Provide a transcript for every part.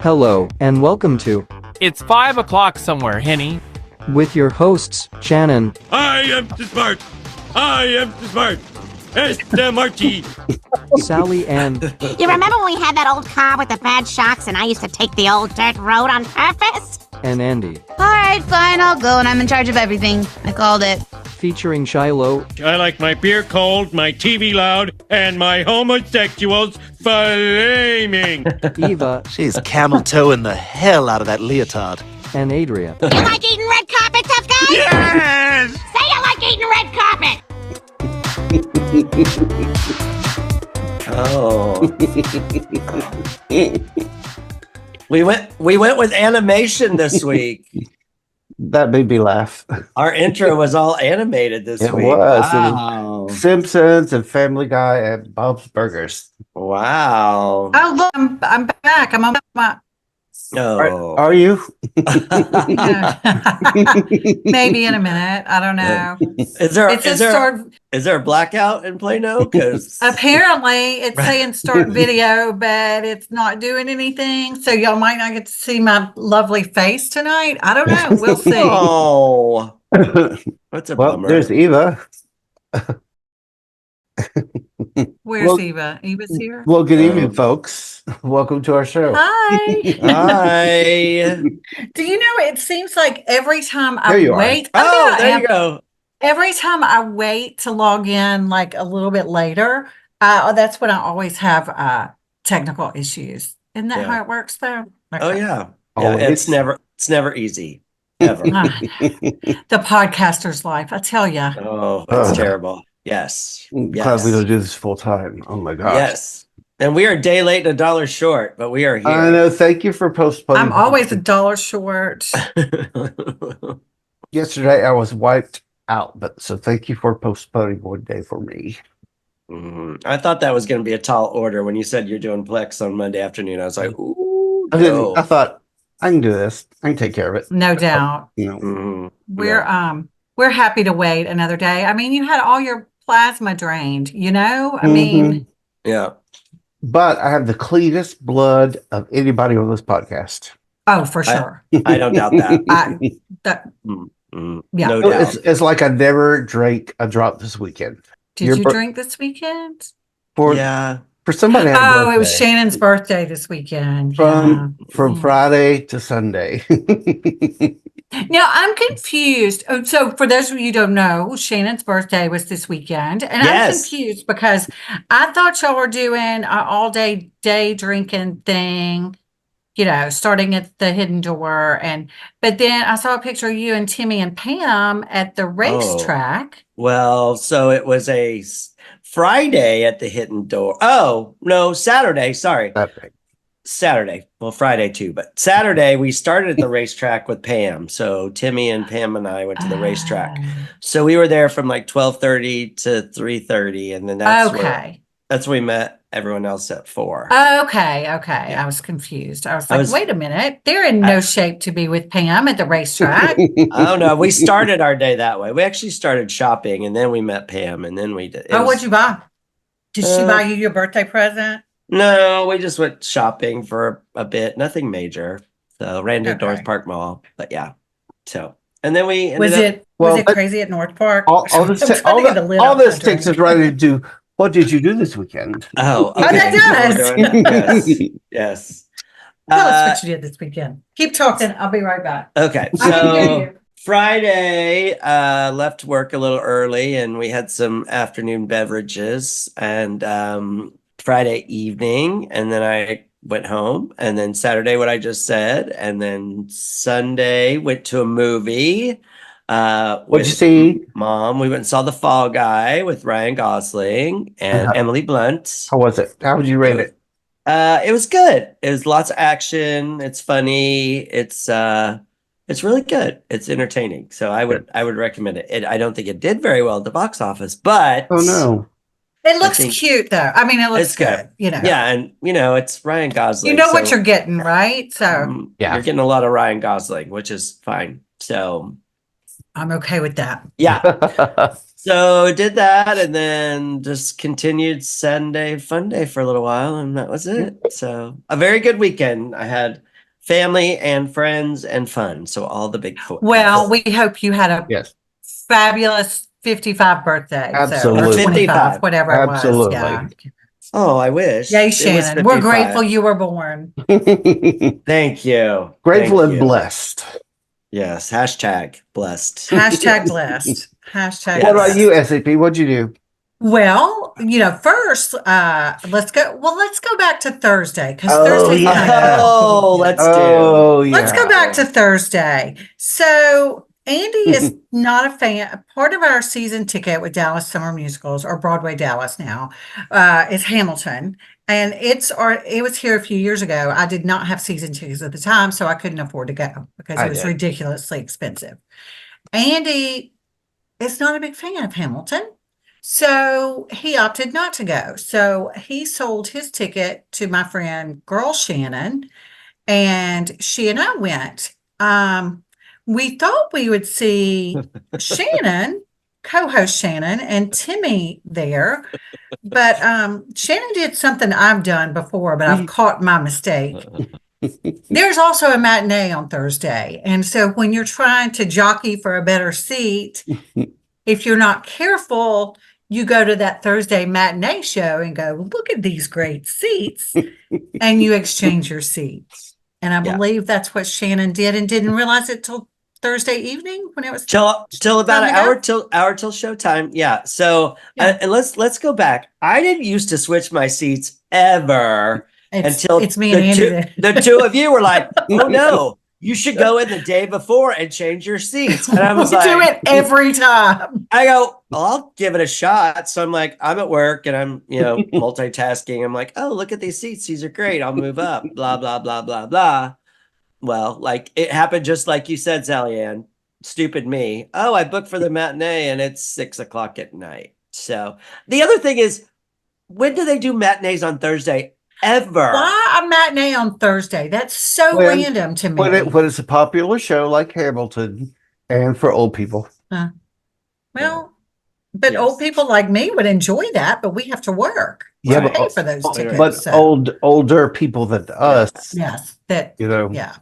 Hello, and welcome to It's 5 o'clock somewhere, Henny. with your hosts, Shannon, I am too smart. I am too smart. S1E14. Sally, and You remember when we had that old car with the bad shocks and I used to take the old dirt road on purpose? Andy, All right, fine, I'll go, and I'm in charge of everything. I called it. featuring Shiloh, I like my beer cold, my TV loud, and my homosexuals flaming. Eva, She's camel toeing the hell out of that leotard. and Adria. You like eating red carpet, tough guy? Yes! Say you like eating red carpet! Oh. We went with animation this week. That made me laugh. Our intro was all animated this It week. was. Wow. Simpsons and Family Guy and Bob's Burgers. Wow. Oh, look, I'm back. I'm on my. Oh. Are you? Maybe in a minute. I don't know. Is there It says is start. there a blackout in Plano? Because Apparently, it's saying start video, but it's not doing anything. So y'all might not get to see my lovely face tonight. I don't know. We'll see. oh, that's a Well, bummer. there's Eva. Where's Well- Eva? Eva's here. Well, good evening, folks. Welcome to our show. Hi. Hi. Do you know? It seems like every time There you I are. wait. Oh, I there am. you go. Every time I wait to log in, like a little bit later, that's when I always have technical issues. Isn't that Yeah. how it works, though? Oh Okay. yeah. Always. Yeah, it's never easy. Ever. The podcaster's life, I tell you. Oh, it's Oh. terrible. Yes. Glad Yes. we don't do this full time. Oh my gosh. Yes. And we are a day late and $1 short, but we are here. I know. Thank you for postponing. I'm always $1 short. Yesterday, I was wiped out, but so thank you for postponing one day for me. I thought that was going to be a tall order when you said you're doing Plex on Monday afternoon. I was like, ooh, I no. didn't. I thought I can do this. I can take care of it. No doubt. You know. Mhm. We're happy to wait another day. I mean, you had all your plasma drained, you know? I mean, Yeah. But I have the cleanest blood of anybody on this podcast. oh, for sure. I don't doubt that. That, Yeah. No doubt. It's like I never drank a drop this weekend. did Your you bir- drink this weekend? For Yeah. for somebody. that had a Oh, it was birthday. Shannon's birthday this weekend. From Yeah. Friday to Sunday. Now I'm confused. Oh, so for those of you who don't know, Shannon's birthday was this weekend, and I'm Yes. confused because I thought y'all were doing an all-day day drinking thing, you know, starting at the Hidden Door, but then I saw a picture of you and Timmy and Pam at the racetrack. Well, so it was a Friday at the Hidden Door. Oh, no, Saturday. Sorry. Saturday. Well, Friday too, but Saturday we started at the racetrack with Pam. So Timmy and Pam and I went to the racetrack. So we were there from like 12:30 to 3:30, and then that's Okay. where we met everyone else at 4. Okay. Yeah. I was confused. I was I like, was- wait a minute. They're in no shape to be with Pam at the racetrack. I don't know. We started our day that way. We actually started shopping, and then we met Pam, and then we did. Oh, what'd you buy? Did she Uh, buy you your birthday present? No, we just went shopping for a bit. Nothing major. So ran to Okay. North Park Mall, but yeah. So and then we Was ended up- it Well, was it crazy at North Park? all this, I'm trying all to get the lid all off my this takes drink. us right into what did you do this weekend? Oh, Oh, that okay. does. So we're doing that. Yes. Yes. Tell us what you did this weekend. Keep talking. I'll be right back. Okay. I can hear So you. Friday, left work a little early, and we had some afternoon beverages, and Friday evening, and then I went home, and then Saturday, what I just said, and then Sunday went to a movie. What'd With you see? Mom. We went and saw The Fall Guy with Ryan Gosling and Uh-huh. Emily Blunt. How was it? How would you rate it? It was good. It was lots of action. It's funny. It's really good. It's entertaining. So I would recommend it. I don't think it did very well at the box office, but Oh no. It looks think- cute though. I mean, it looks It's good. You know. yeah, and it's Ryan Gosling. You know what so, you're getting, right? So Yeah. you're getting a lot of Ryan Gosling, which is fine. So I'm okay with that. yeah. So did that, and then just continued Sunday fun day for a little while, and that was it. So a very good weekend. I had family and friends and fun. So all the big Well, we hope you had a Yes. fabulous 55 birthday. Absolutely. So, or 25, 55. whatever it was. Absolutely. Yeah. Oh, I wish. Yay, It was Shannon. We're 55. grateful you were born. Thank you. Grateful Thank and you. blessed. Yes. Hashtag blessed. Hashtag blessed. Hashtag What about blessed. you, SAP? What'd you do? Well, first, let's go back to Thursday because Oh, Thursday. yeah. Oh, let's do. Oh, yeah. Let's go back to Thursday. So Andy is not a fan. Part of our season ticket with Dallas Summer Musicals, or Broadway Dallas now, is Hamilton. And it was here a few years ago. I did not have season tickets at the time, so I couldn't afford to go because I it was did. ridiculously expensive. Andy is not a big fan of Hamilton. So he opted not to go. So he sold his ticket to my friend Girl Shannon, and she and I went. We thought we would see Shannon, co-host Shannon, and Timmy there, but Shannon did something I've done before, but I've caught my mistake. There's also a matinee on Thursday, and so when you're trying to jockey for a better seat, if you're not careful, you go to that Thursday matinee show and go, look at these great seats, and you exchange your seats. And I believe that's what Shannon did and didn't realize it till Thursday evening when it was till about an time to hour till showtime. Yeah. So Yeah. and let's go back. I didn't used to switch my seats ever until it's me and Andy. the two of you were like, "Oh no, you should go in the day before and change your seats." And I was We like, do it every time. I go, well, I'll give it a shot. So I'm like, I'm at work and I'm, multitasking. I'm like, oh, look at these seats. These are great. I'll move up, blah, blah, blah, blah, blah. Well, like it happened just like you said, Sally Ann. Stupid me. Oh, I booked for the matinee and it's 6:00 at night. So the other thing is, when do they do matinees on Thursday? Ever? Why a matinee on Thursday? That's so random to me. When it's a popular show like Hamilton and for old people. Well, but old people like me would enjoy that, but we have to work. Yeah, to but, pay for those tickets. but so. older people than us. Yes, that Yeah.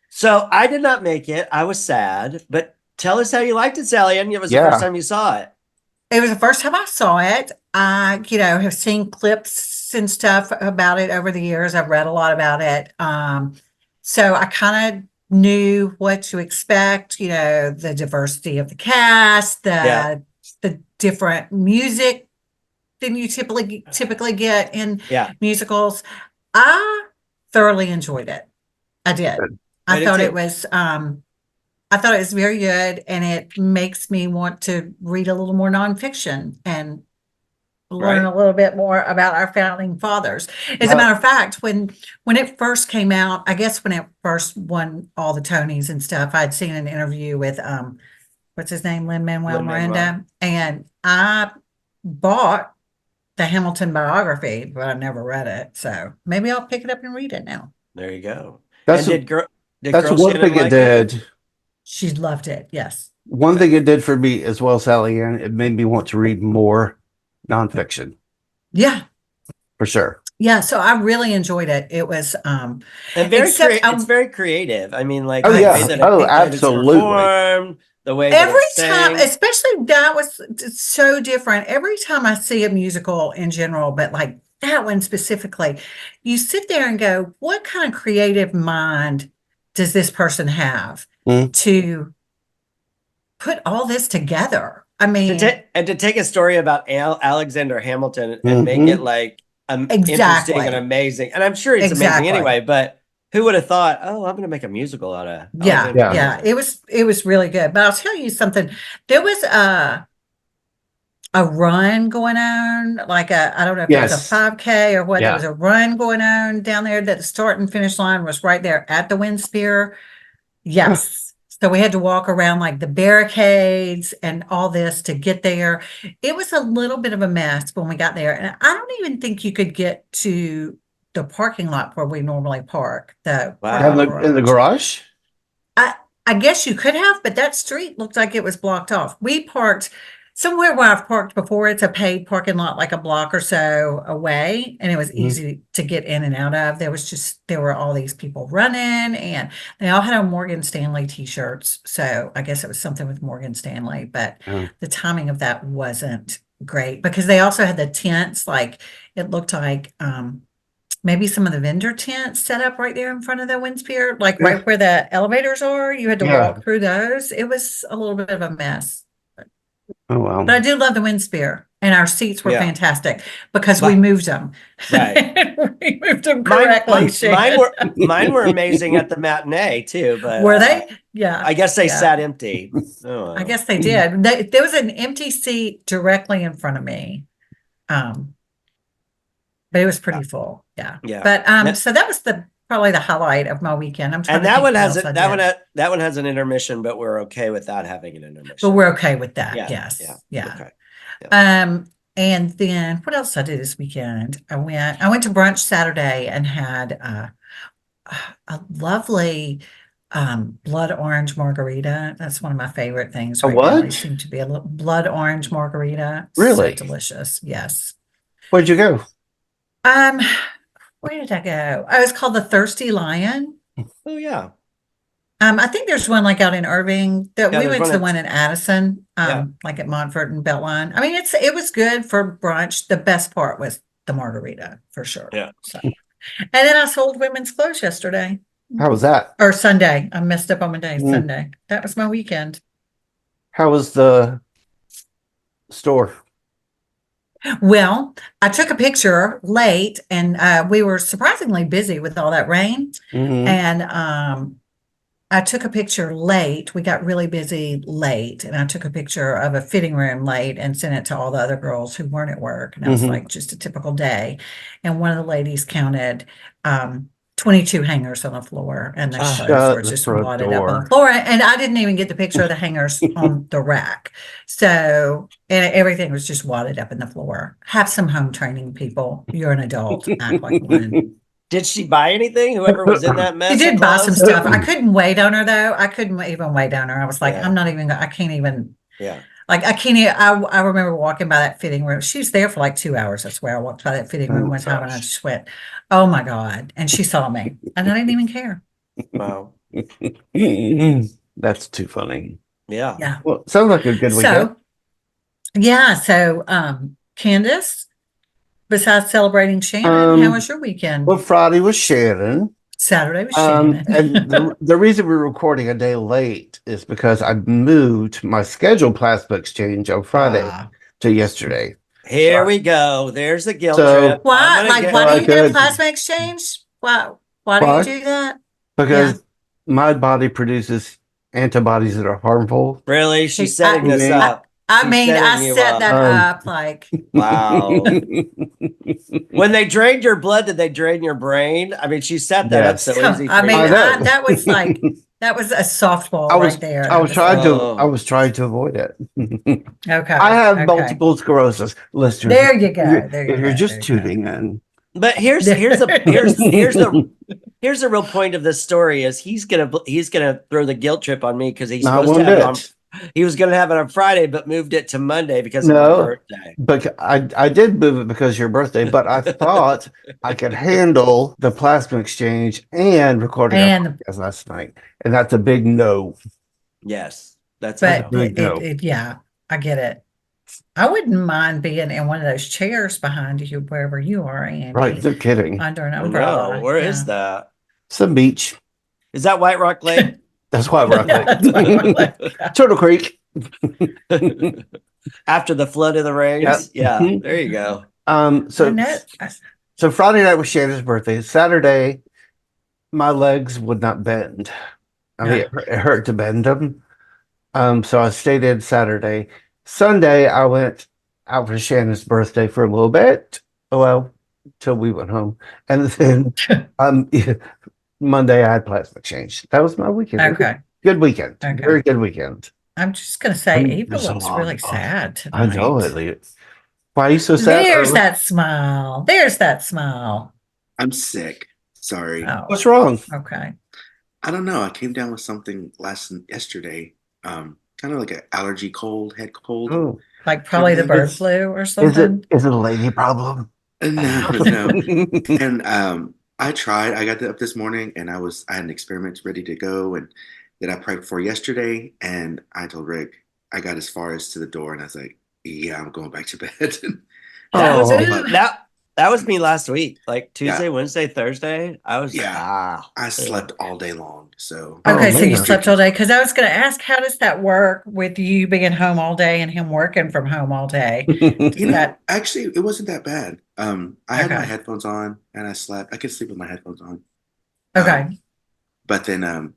So I did not make it. I was sad, but tell us how you liked it, Sally Ann. It was the first time you saw it. It was the first time I saw it. I, have seen clips and stuff about it over the years. I've read a lot about it. So I kind of knew what to expect, the diversity of the cast, the different music than you typically get in musicals. I thoroughly enjoyed it. I did. I thought it was very good, and it makes me want to read a little more nonfiction and learn a little bit more about our founding fathers. As a matter of fact, when it first came out, I guess when it first won all the Tonys and stuff, I'd seen an interview with what's his name, Lin-Manuel Miranda, and I bought the Hamilton biography, but I never read it. So maybe I'll pick it up and read it now. There you go. That's one thing it did. She loved it. Yes. One thing it did for me as well, Sally Ann, it made me want to read more nonfiction. Yeah. For sure. Yeah. So I really enjoyed it. It was and it's very creative. I mean, like, absolutely. The way every time, especially that was so different. Every time I see a musical in general, but like that one specifically, you sit there and go, what kind of creative mind does this person have to put all this together? I mean, to take a story about Alexander Hamilton and make it like interesting and amazing. And I'm sure it's amazing anyway, but who would have thought, oh, I'm going to make a musical out of It was really good. But I'll tell you something. There was a run going on, like I don't know if it was a 5K or what. There was a run going on down there that the start and finish line was right there at the Wind Spear. Yes. So we had to walk around like the barricades and all this to get there. It was a little bit of a mess when we got there. And I don't even think you could get to the parking lot where we normally park. In the garage? I guess you could have, but that street looked like it was blocked off. We parked somewhere where I've parked before. It's a paid parking lot, like a block or so away, and it was easy to get in and out of. There were all these people running, and they all had on Morgan Stanley t-shirts. So I guess it was something with Morgan Stanley, but the timing of that wasn't great because they also had the tents, like it looked like maybe some of the vendor tents set up right there in front of the wind spear, like right where the elevators are. You had to walk through those. It was a little bit of a mess. Oh, wow. But I do love the wind spear, and our seats were fantastic because we moved them. Right. We moved them correctly. Mine were amazing at the matinee too, but Were they? Yeah. I guess they sat empty. Oh, well. I guess they did. There was an empty seat directly in front of me. But it was pretty full. Yeah. Yeah. But so that was probably the highlight of my weekend. I'm trying And to that think one what has else I that one did. has an intermission, but we're okay with that having an intermission. But we're okay with that. Yeah, Yes. Yeah. Okay. And then what else did I do this weekend? I went to brunch Saturday and had a lovely blood orange margarita. That's one of my favorite things right now. They seem to be a little blood orange margarita. Really? So delicious. Yes. Where'd you go? Where did I go? Oh, it's called the Thirsty Lion. Oh yeah. I think there's one like out in Irving. We there's went one to the at- one in Addison, like at Montfort and Beltline. I mean, it was good for brunch. The best part was the margarita for sure. Yeah. So. And then I sold women's clothes yesterday. How was that? Or Sunday. I messed up on my day. Sunday. That was my weekend. How was the store? Well, I took a picture late, and we were surprisingly busy with all that rain. And I took a picture late. We got really busy late, and I took a picture of a fitting room late and sent it to all the other girls who weren't at work. And I was like, just a typical day. And one of the ladies counted 22 hangers on the floor, and the clothes were just wadded up on the floor. And I didn't even get the picture of the hangers on the rack. So, and everything was just wadded up in the floor. Have some home training, people. You're an adult. Act like one. Did she buy anything? Whoever was in that mess? She did of buy some clothes? stuff. I couldn't wait on her though. I couldn't even wait on her. I was like, Yeah. I can't even. Yeah. Like I can't. I remember walking by that fitting room. She was there for like 2 hours. I swear. I walked by that fitting room one time, and I just went, "Oh my god!" And she saw me, and I didn't even care. Wow. That's too funny. Yeah. Yeah. Well, sounds like a good weekend. So, yeah. So, Candace, besides celebrating Shannon, how was your weekend? Well, Friday was Shannon. Saturday was Shannon. And the reason we're recording a day late is because I moved my scheduled plasma exchange on Friday to yesterday. Here we go. There's the guilt So- trip. Why? Like, why do you get a Good. plasma exchange? Why do Why? you do that? Because my body produces antibodies that are harmful. Really? She's setting this I- up. I She's mean, setting I you set up. that up like. Wow. When they drained your blood, did they drain your brain? I mean, she set that up Yes. so easy for I mean, you. know. that was like that was a softball I was right there. I was trying Oh. to avoid it. Okay. I have okay. multiple sclerosis, listeners. There you go. There you If you're go, just there you go. tuning in. But here's the real point of this story is he's gonna throw the guilt trip on me because he's Not supposed one to have it on. bit. He was gonna have it on Friday, but moved it to Monday because of No. my birthday. But I did move it because of your birthday, but I thought I could handle the plasma exchange and recording our And podcast last night. And that's a big no. Yes, that's but There you go. yeah, I get it. I wouldn't mind being in one of those chairs behind you wherever you are, Andy. Right. They're kidding. Under an I umbrella. know. Where is yeah. that? Some beach. Is that White Rock Lake? That's why we're That's why we're like- Turtle Creek. After the flood of the rains? Yep. Yeah, Mhm. there you go. I So know. so Friday night was Shannon's birthday. Saturday, my legs would not bend. I mean, it hurt to bend them. So I stayed in Saturday. Sunday, I went out for Shannon's birthday for a little bit. Well, till we went home, and then Monday I had plasma exchange. That was my weekend. Okay. Good weekend. Okay. Very good weekend. I'm just gonna say, Eva It's a looks long- really sad I know tonight. it. Why are you so sad? There's Irma? that smile. There's that smile. I'm sick. Sorry. Oh, What's wrong? okay. I don't know. I came down with something yesterday. Kind of like an allergy cold, head cold. Oh, Like probably the bird It's- flu or Is something? it a lady problem? No, no. And I tried. I got up this morning and I had an experiment ready to go and that I prepped for yesterday. And I told Rick, I got as far as to the door and I was like, yeah, I'm going back to bed. That was Oh. But that was me last week. Like Tuesday, Yeah. Wednesday, Thursday. I was Yeah. I slept all day long. So Okay, so you man. slept all day. Because I was going to ask, how does that work with you being home all day and him working from home all day? you know, That actually, it wasn't that bad. I had my Okay. headphones on and I slept. I could sleep with my headphones on. okay? But then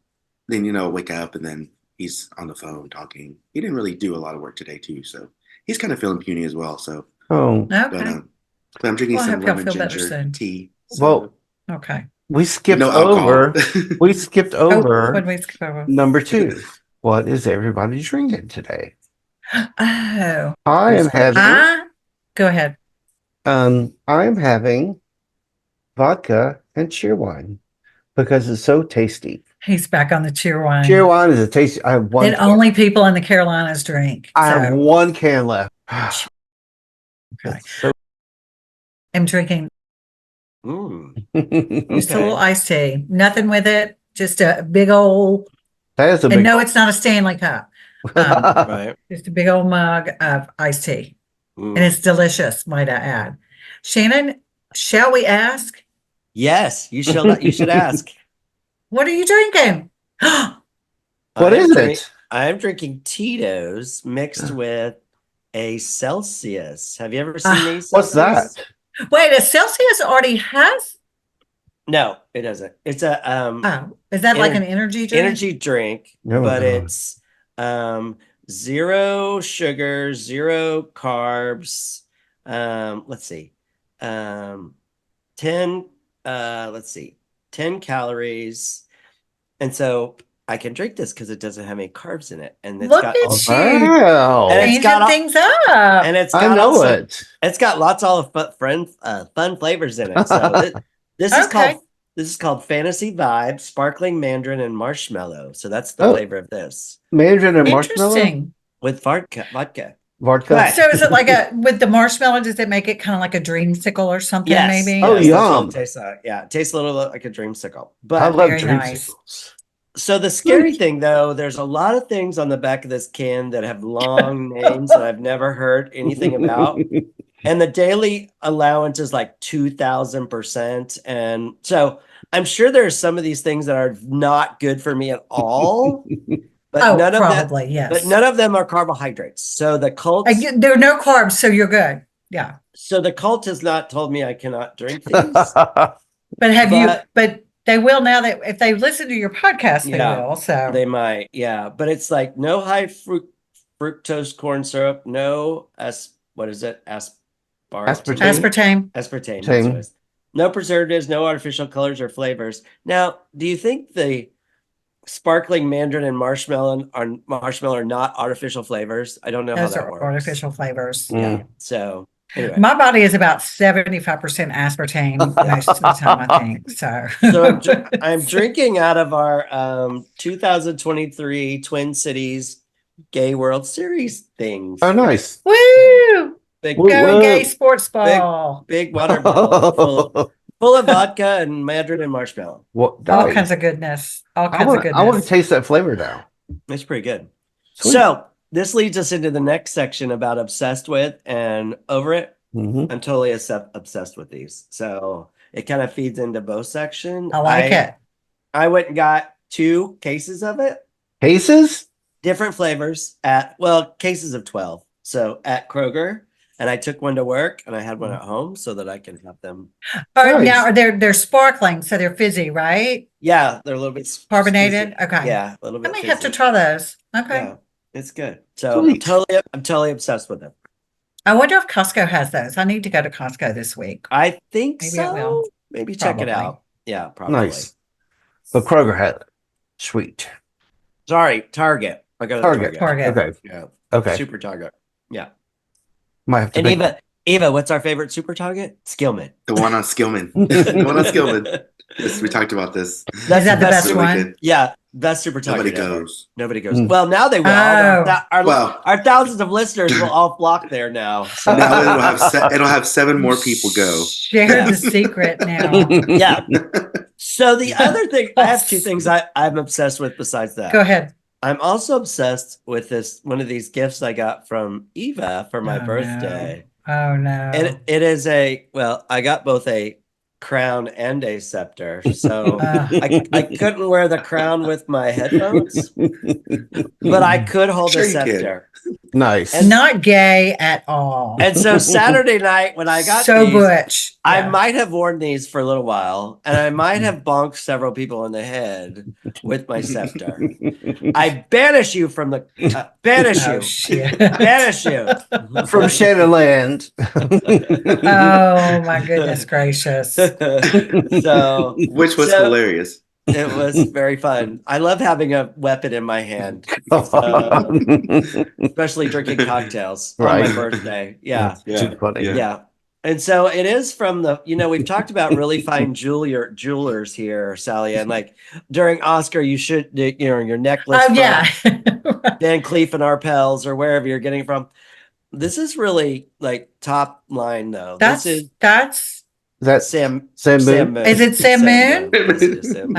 wake up and then he's on the phone talking. He didn't really do a lot of work today too, so he's kind of feeling puny as well. So, Oh, but Okay. but I'm drinking Well, I some hope y'all lemon feel better ginger soon. tea. well, Okay. we skipped no alcohol. over. We skipped Oh, over when we skip over. number 2. What is everybody drinking today? Oh, I am having go ahead. I am having vodka and cheerwine because it's so tasty. He's back on the cheer wine Cheerwine is a tasty. I have one. that only people in the Carolinas drink. I have So one can left. Okay. It's so- I'm drinking just a little iced tea. Nothing with it. Just a big old, That is a and big. no, it's not a Stanley cup. Right. Just a big old mug of iced tea. And it's delicious, might I add. Shannon, shall we ask? Yes, you should ask. What are you drinking? What is it? I am drinking Tito's mixed with a Celsius. Have you ever seen these? What's that? Wait, a Celsius already has? No, it doesn't. It's a Oh, is that like an energy drink? energy drink, No, but no. it's 0 sugar, 0 carbs. Let's see. 10 10 calories. And so I can drink this because it doesn't have any carbs in it. And it's Look got at all, you. Wow. And it's Changing got all- things up. and it's I got know also, it. it's got lots of fun flavors in it. So this is Okay. called Fantasy Vibe, Sparkling Mandarin and Marshmallow. So that's the Oh. flavor of this Mandarin and marshmallow. Interesting. with vodka. Vodka. Right. So is it like with the marshmallow, does it make it kind of like a dreamsicle or something Yes. maybe? Oh, yes, that's what yum. it tastes like. Yeah, it tastes a little like a dreamsicle. I But love Very nice. dreamsicles. so the scary thing though, there's a lot of things on the back of this can that have long names that I've never heard anything about. And the daily allowance is like 2,000%. And so I'm sure there's some of these things that are not good for me at all. But Oh, none of them, probably, yes. but none of them are carbohydrates. So the cult, There are no carbs, so you're good. Yeah. has not told me I cannot drink these. But have you, But- but they will now that if they listen to your podcast, they Yeah, will. So They might, yeah. But it's like no high fructose corn syrup, no what is it? Aspartame. aspartame. Aspartame. That's what it Aspartame. is. No preservatives, no artificial colors or flavors. Now, do you think the sparkling mandarin and marshmallow are not artificial flavors? I don't know Those how that are works. artificial flavors. Yeah. So anyway, My body is about 75% aspartame most of the time, I think. So, I'm drinking out of our 2023 Twin Cities Gay World Series things. Oh, nice. woo! Big, Woo, Go woo. gay sports ball. big water bottle full of vodka and mandarin and marshmallow. What? All Nice. kinds of goodness. All I kinds of want. goodness. I want to taste that flavor now. It's pretty good. Sweet. So this leads us into the next section about obsessed with and over it. Mhm. I'm totally obsessed with these. So it kind of feeds into both sections. I like it. I went and got 2 cases of it, Cases? different flavors cases of 12. So at Kroger, and I took one to work and I had one at home so that I can have them. Now Nice. are they're sparkling, so they're fizzy, right? Yeah, they're a little bit Carbonated. fizzy. Okay. Yeah, a little I bit. may have to fizzy. try those. Okay. Yeah, it's good. So Sweet. I'm totally obsessed with them. I wonder if Costco has those. I need to go to Costco this week. I think Maybe I will. so. Maybe check it Probably. out. Yeah, probably. Nice. But Kroger had it. Sweet. Sorry, Target. I got Target. Target. Okay. Yeah. Okay. Super Target. Yeah. Might have to And make. Eva, what's our favorite Super Target? Skillman. The one on Skillman. The one on Skillman. Yes, we talked about this. Is that the best Really one? good. Yeah. Best super target Nobody ever. goes. Nobody goes. Well, now they will. Oh. Our thousands of listeners will all flock there now. So. Now it'll have 7 more people go. Share the secret now. Yeah. So the other thing, I have 2 things I'm obsessed with besides that. Go ahead. I'm also obsessed with one of these gifts I got from Eva for my birthday. No. Oh no. It is I got both a crown and a scepter. So I couldn't wear the crown with my headphones, but I could hold a scepter. Nice. And not gay at all. And so Saturday night when I got so these, butch. I Yeah. might have worn these for a little while, and I might have bonked several people in the head with my scepter. I banish you from the banish you, Shit. banish you From Shadowland. Oh my goodness gracious. So, Which was hilarious. It was very fun. I love having a weapon in my hand, especially drinking cocktails on my birthday. Yeah. Too funny. Yeah. And so it is from we've talked about really fine jewelers here, Sally, and like during Oscar, you should, your necklace. Oh, yeah. Van Cleef and Arpels or wherever you're getting from. This is really like top line though. That's Sam Moon. Is it Sam Moon? Yes, it is Sam Moon.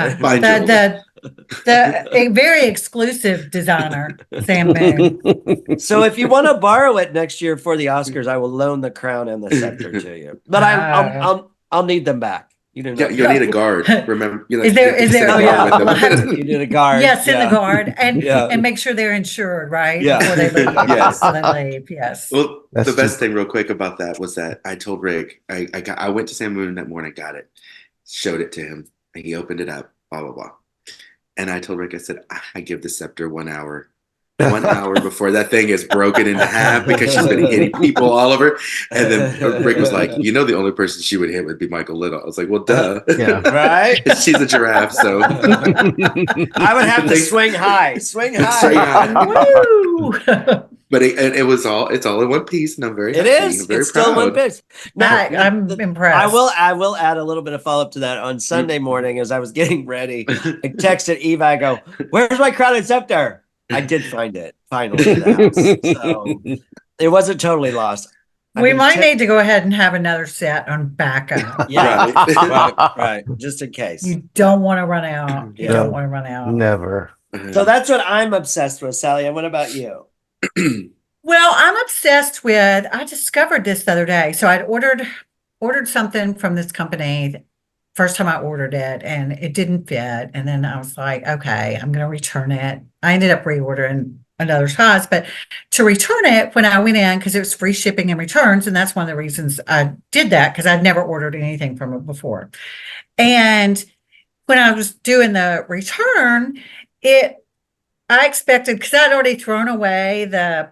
A very exclusive designer, Sam Moon. So if you want to borrow it next year for the Oscars, I will loan the crown and the scepter to you. But I'll need them back. You'll need a guard. Remember, is there? You need a guard. Yes, send the guard and make sure they're insured, right? Yeah. Before they leave. Yes. Before they leave. Yes. Well, the best thing, real quick, about that was that I told Rick I went to Sam Moon that morning, got it, showed it to him, and he opened it up. Blah blah blah. And I told Rick, I said, I give the scepter 1 hour. 1 hour before that thing is broken in half because she's been hitting people all over. And then Rick was like, the only person she would hit would be Michael Little. I was like, well, duh. Yeah. Right? She's a giraffe, so. I would have to swing high. Swing high. Woo! But it's all in one piece, and I'm very happy. It is. I'm very it's still proud. one piece. Now, I'm impressed. I will add a little bit of follow up to that. On Sunday morning, as I was getting ready, I texted Eva. I go, "Where's my crown and scepter?" I did find it finally in the house, so it wasn't totally lost. We might need to go ahead and have another set on backup. Yeah, right, just in case. You don't want to run out. You Yeah. don't want to run out. Never. So that's what I'm obsessed with, Sally. And what about you? Well, I'm obsessed with. I discovered this the other day. So I'd ordered something from this company. First time I ordered it, and it didn't fit. And then I was like, okay, I'm going to return it. I ended up reordering another size, but to return it when I went in, because it was free shipping and returns, and that's one of the reasons I did that, because I'd never ordered anything from it before. And when I was doing the return, I expected, because I'd already thrown away the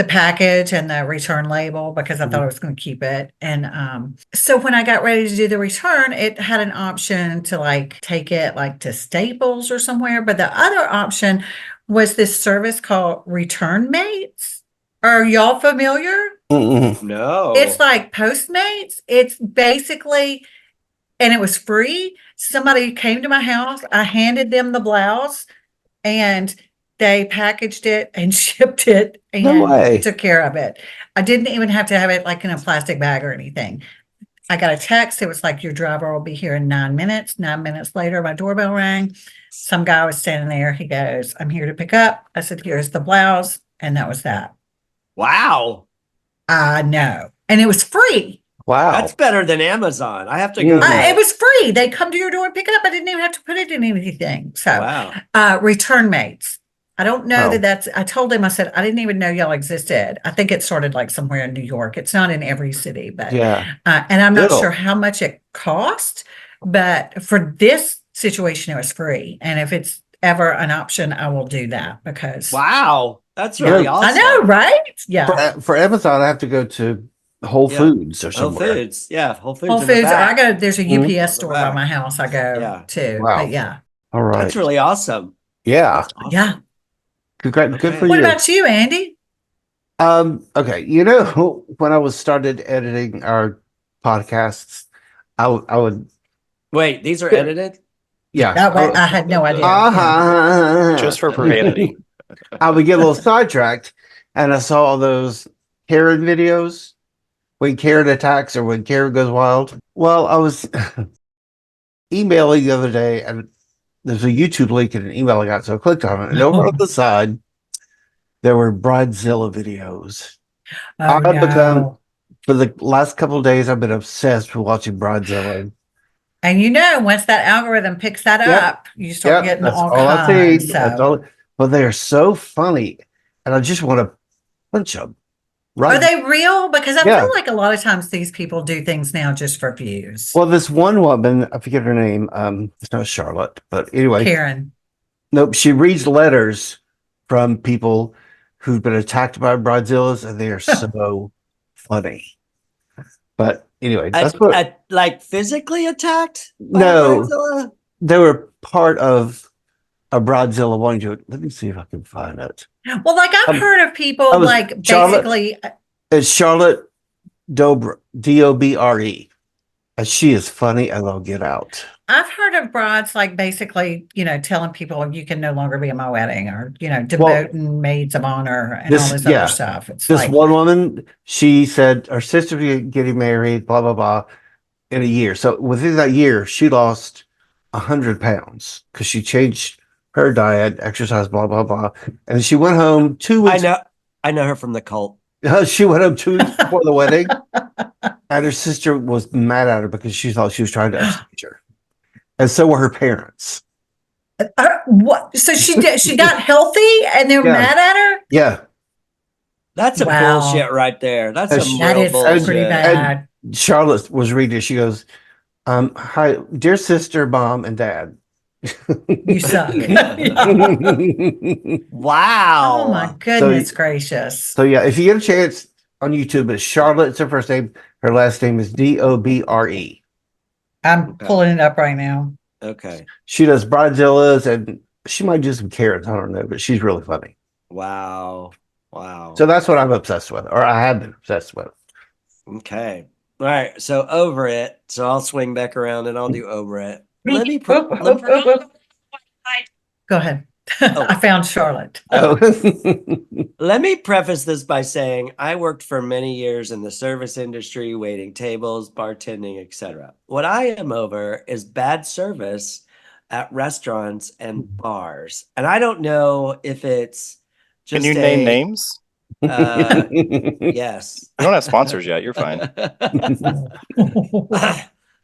package and the return label because I thought I was going to keep it. And so when I got ready to do the return, it had an option to like take it like to Staples or somewhere. But the other option was this service called Return Mates. Are y'all familiar? No. It's like Postmates. It's basically, and it was free. Somebody came to my house. I handed them the blouse, and they packaged it and shipped it and took care of it. I didn't even have to have it like in a plastic bag or anything. I got a text. It was like, your driver will be here in 9 minutes. 9 minutes later, my doorbell rang. Some guy was standing there. He goes, I'm here to pick up. I said, here's the blouse. And that was that. Wow. I know. And it was free. Wow. That's better than Amazon. I have to go. It was free. They come to your door and pick it up. I didn't even have to put it in anything. So, wow. Return Mates. I don't know I told him, I said, I didn't even know y'all existed. I think it started like somewhere in New York. It's not in every city, but and I'm not sure how much it cost, but for this situation, it was free. And if it's ever an option, I will do that because. Wow. That's really awesome. I know, right? Yeah. For Amazon, I have to go to Whole Foods or somewhere. Whole Foods. Yeah. Whole Foods. Whole Foods. There's a UPS store by my house I go to. Wow. But yeah. All right. That's really awesome. Yeah. Awesome. Yeah. Good for you. What about you, Andy? Okay. When I started editing our podcasts, I would Wait, these are edited? Yeah. That way, I had no idea. Just for profanity. I would get a little sidetracked, and I saw all those Karen videos when Karen attacks or when Karen goes wild. Well, I was emailing the other day, and there's a YouTube link in an email I got, so I clicked on it, and over on the side, there were Bridezilla videos. Oh, I've become, no. for the last couple of days, I've been obsessed with watching Bridezilla. And once that algorithm picks that Yep. up, you start getting that's all all I kinds. see. That's all. But they are so funny, and I just want to punch them. Right? Are they real? Because I Yeah. feel like a lot of times these people do things now just for views. Well, this one woman, I forget her name. It's not Charlotte, but anyway, Karen. nope. She reads letters from people who've been attacked by bridezillas, and they are so funny. But anyway, that's what. Like physically attacked? By No, Bridezilla? they were part of a bridezilla wanting to. Let me see if I can find it. Well, like I've heard of people I was- like Charlotte- basically. It's Charlotte Dobre, and she is funny as I'll get out. I've heard of brides like basically, telling people you can no longer be at my wedding, or demoting maids of honor and all this other stuff. It's This like, one woman, she said her sister was getting married, blah blah blah, in a year. So within that year, she lost 100 pounds because she changed her diet, exercise, blah blah blah, and she went home 2 weeks. I know her from the cult. She went home 2 weeks before the wedding, and her sister was mad at her because she thought she was trying to upstage her, and so were her parents. what? So she got healthy, and they're Yeah. mad at her. Yeah, That's some Wow. bullshit right there. That's some That real is bullshit. pretty bad. Charlotte was reading it. She goes, "Hi, dear sister, mom, and dad." You suck. Wow. Oh my goodness gracious. So yeah, if you get a chance on YouTube, it's Charlotte. It's her first name. Her last name is Dobre. I'm pulling it up right now. Okay. She does bridezillas, and she might do some Karens. I don't know, but she's really funny. Wow. Wow. So that's what I'm obsessed with, or I have been obsessed with. Okay. All right. So over it. So I'll swing back around and I'll do over it. Let me Go ahead. I found Charlotte. Oh. Let me preface this by saying I worked for many years in the service industry, waiting tables, bartending, etc. What I am over is bad service at restaurants and bars. And I don't know if it's just Can you name names? Yes. We don't have sponsors yet. You're fine.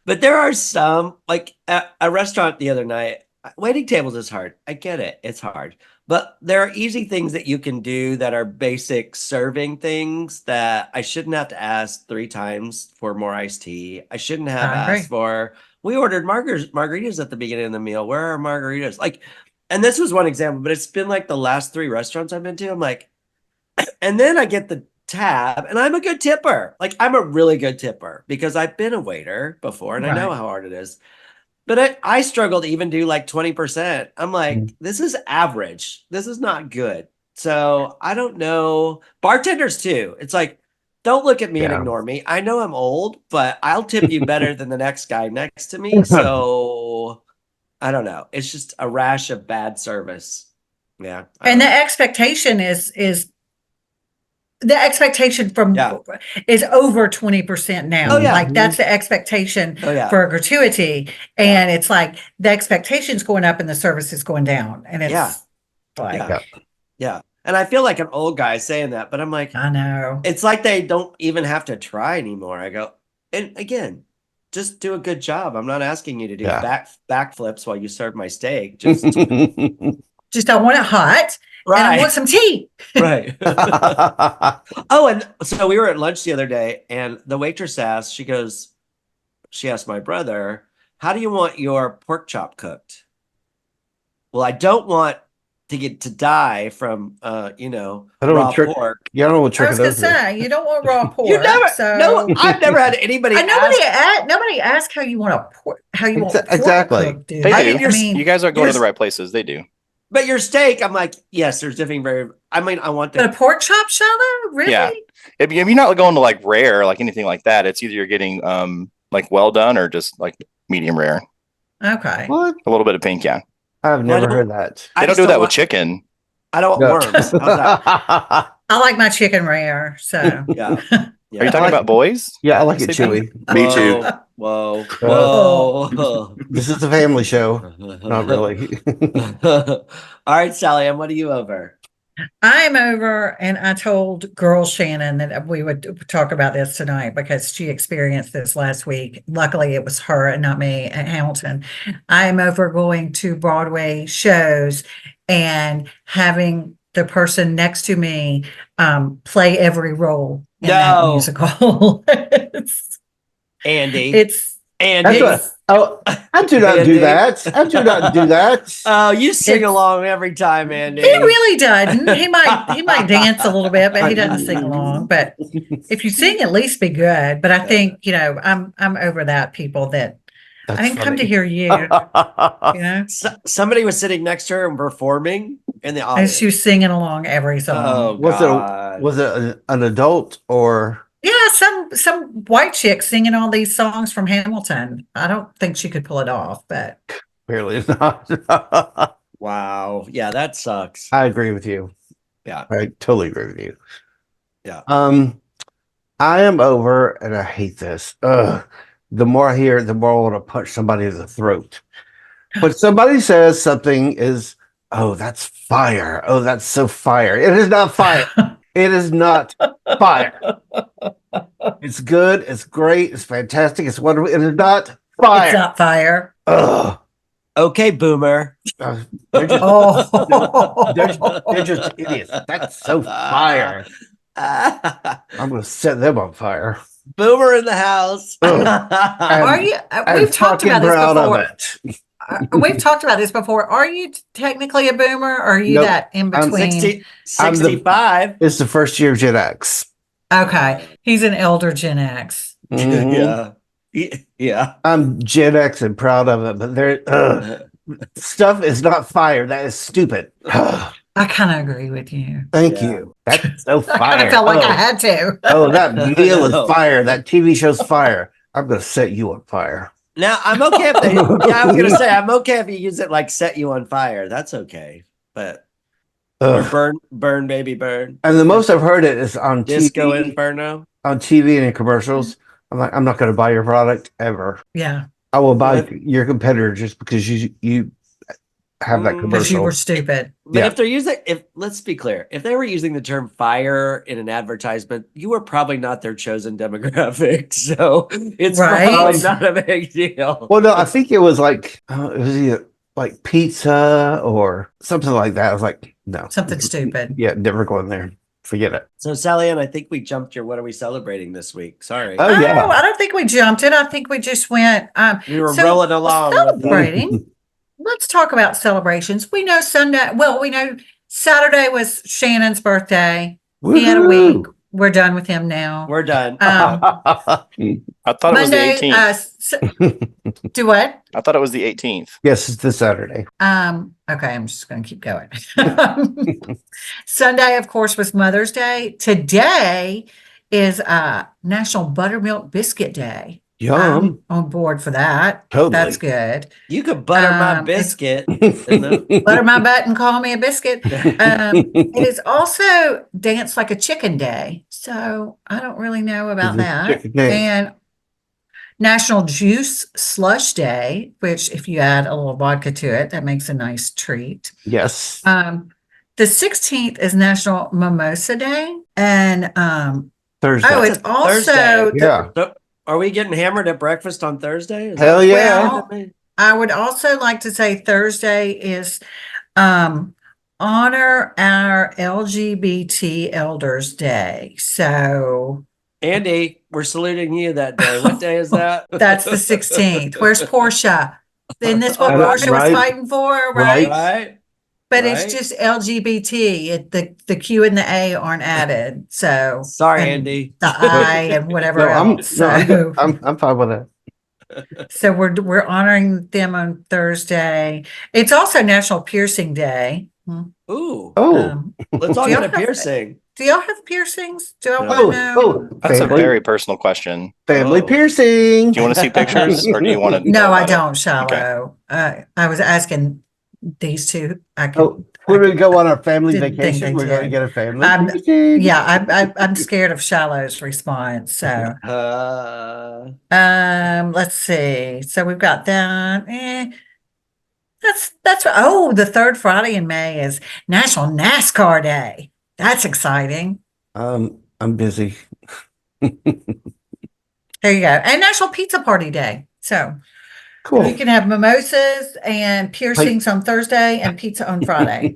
But there are some, like at a restaurant the other night, waiting tables is hard. I get it. It's hard. But there are easy things that you can do that are basic serving things that I shouldn't have to ask 3 times for more iced tea. I shouldn't have I agree. asked for, we ordered margaritas at the beginning of the meal. Where are margaritas? Like, and this was one example, but it's been like the last 3 restaurants I've been to. I'm like, and then I get the tab, and I'm a good tipper. Like, I'm a really good tipper because I've been a waiter before and I know Right. how hard it is. But I struggle to even do like 20%. I'm like, this is average. This is not good. So I don't know. Bartenders too. It's like, don't look at me and Yeah. ignore me. I know I'm old, but I'll tip you better than the next guy next to me. So I don't know. It's just a rash of bad service. Yeah. I And don't the know. expectation is the expectation from Yeah. is over 20% now. Oh, yeah. Like that's the expectation Oh, yeah. for a gratuity. And it's like the expectation's going up and the service is going down. And it's Yeah. like, Yeah. Yeah. And I feel like an old guy saying that, but I'm like, I know. it's like they don't even have to try anymore. I go, and again, just do a good job. I'm not asking you to do Yeah. backflips while you serve my steak. Just Just I want it hot and I right, want some tea. right. Oh, and so we were at lunch the other day, and the waitress asked. She asked my brother, "How do you want your pork chop cooked?" Well, I don't want to die from I don't raw want trick. pork. Yeah, I don't want I trick was of gonna those. say you don't want raw pork. You never, so no, I've never had anybody and ask. nobody asked how you want pork Exactly. cooked, dude. They I do. mean, you're- You guys are going to the you're- right places. They do. But your steak, I'm like, yes, there's different I mean, I want But a the pork chop, Shiloh? Really? Yeah. If you're not going to like rare, like anything like that, it's either you're getting like well done or just like medium rare. Okay. What? A little bit of pink, yeah. I've I never don't- heard that. They don't just do that with want- chicken. I don't No. want worms. How's that? I like my chicken rare, so. Yeah. Are you talking about boys? Yeah, I like You it say chewy. Me too. Whoa, whoa. This is a family show. Not really. All right, Sally, and what are you over? I'm over, and I told girl Shannon that we would talk about this tonight because she experienced this last week. Luckily, it was her and not me at Hamilton. I'm over going to Broadway shows and having the person next to me play every role in that No. musical. Andy. It's Andy. That's what, I do not do Andy. that. I do not do that. Oh, you sing It's- along every time, Andy. he really doesn't. He might dance a little bit, but he doesn't sing along. But if you sing, at least be good. But I think I'm over that, people that That's I didn't come to funny. hear you. You know, Somebody was sitting next to her and performing in the and audience. she was singing along every song. Oh, Was God. it an adult or? Yeah, some white chick singing all these songs from Hamilton. I don't think she could pull it off, but Apparently not. Wow. Yeah, that sucks. I agree with you. Yeah. I totally agree with you. Yeah. I am over, and I hate this. Ugh. The more I hear it, the more I want to punch somebody in the throat. But somebody says something is, oh, that's fire. Oh, that's so fire. It is not fire. It is not fire. It's good. It's great. It's fantastic. It's wonderful. It is not fire. it's not fire. Ugh. Okay, boomer. They're just, Oh, they're just idiots. That's so fire. I'm going to set them on fire. Boomer in the house. are you? I'm We've talked fucking about this proud before. of it. We've talked about this before. Are you technically a boomer, or are you Nope. that in I'm between? 60, I'm the- 65. It's the first year of Gen X. Okay, he's an elder Gen X. Mhm. Yeah. I'm Gen X and proud of it, but stuff is not fire. That is stupid. I kind of agree with you. Thank Yeah. you. That's so I fire. kind of felt like I had to. Oh, that meal No. is fire. That TV show's fire. I'm going to set you on fire. Now I'm okay if they. Yeah, I was gonna say I'm okay if you use it like set you on fire. That's okay, but or Ugh. burn, baby, burn. And the most I've heard it is on Disco TV, Inferno. on TV and in commercials. I'm like, I'm not going to buy your product ever. Yeah, I will buy your competitor just because you have that Mm, commercial. because you were stupid. But Yeah. if they're using, let's be clear, if they were using the term fire in an advertisement, you were probably not their chosen demographic. So it's Right. probably not a big deal. Well, no, I think it was like it was either like pizza or something like that. I was like, no, Something stupid. Yeah, never going there. Forget it. So Sally Ann, I think we jumped your what are we celebrating this week? Sorry. Oh yeah. I don't think we jumped it. I think we just went. We were so rolling along. with the- celebrating. Let's talk about celebrations. We know Sunday. Well, we know Saturday was Shannon's birthday. He had a Woohoo. week. We're done with him now. We're done. I thought it was the Monday. 18th. Do what? I thought it was the 18th. Yes, it's this Saturday. Okay, I'm just going to keep going. Sunday, of course, was Mother's Day. Today is National Buttermilk Biscuit Day. Yum. I'm on board for that. Totally. That's good. You could butter my it's- biscuit. Butter my butt and call me a biscuit. It is also Dance Like a Chicken Day. So I don't really know about Mhm. that. Chicken day. And National Juice Slush Day, which if you add a little vodka to it, that makes a nice treat. Yes. The 16th is National Mimosa Day. And Thursday. oh, it's also Thursday. yeah. So, are we getting hammered at breakfast on Thursday? Is Hell that- yeah. Well, I would also like to say Thursday is Honor Our LGBT Elders Day. So Andy, we're saluting you that day. What day is that? that's the 16th. Where's Portia? Isn't this what I know, Portia was right? fighting for, Right. right? Right. But right. it's just LGBT. The Q and the A aren't added. So Sorry, and Andy. the I and whatever No, I'm, else. no, So I'm fine with that. So we're honoring them on Thursday. It's also National Piercing Day. Ooh, Oh, let's all do y'all get a have- piercing. Do y'all have piercings? Do y'all No. want to know? oh, That's a family, very personal question. family Oh. piercing. Do you want to see pictures or do you want to? No, I don't, Shiloh. I was asking these two. I could. Oh, we're going to go on our family Didn't think vacation. they We're going to did. get a family I'm- piercing. Yeah, I'm scared of Shiloh's response. So, let's see. So we've got that. That's the third Friday in May is National NASCAR Day. That's exciting. I'm busy. There you go. And National Pizza Party Day. So Cool. you can have mimosas and piercings on Thursday and pizza on Friday.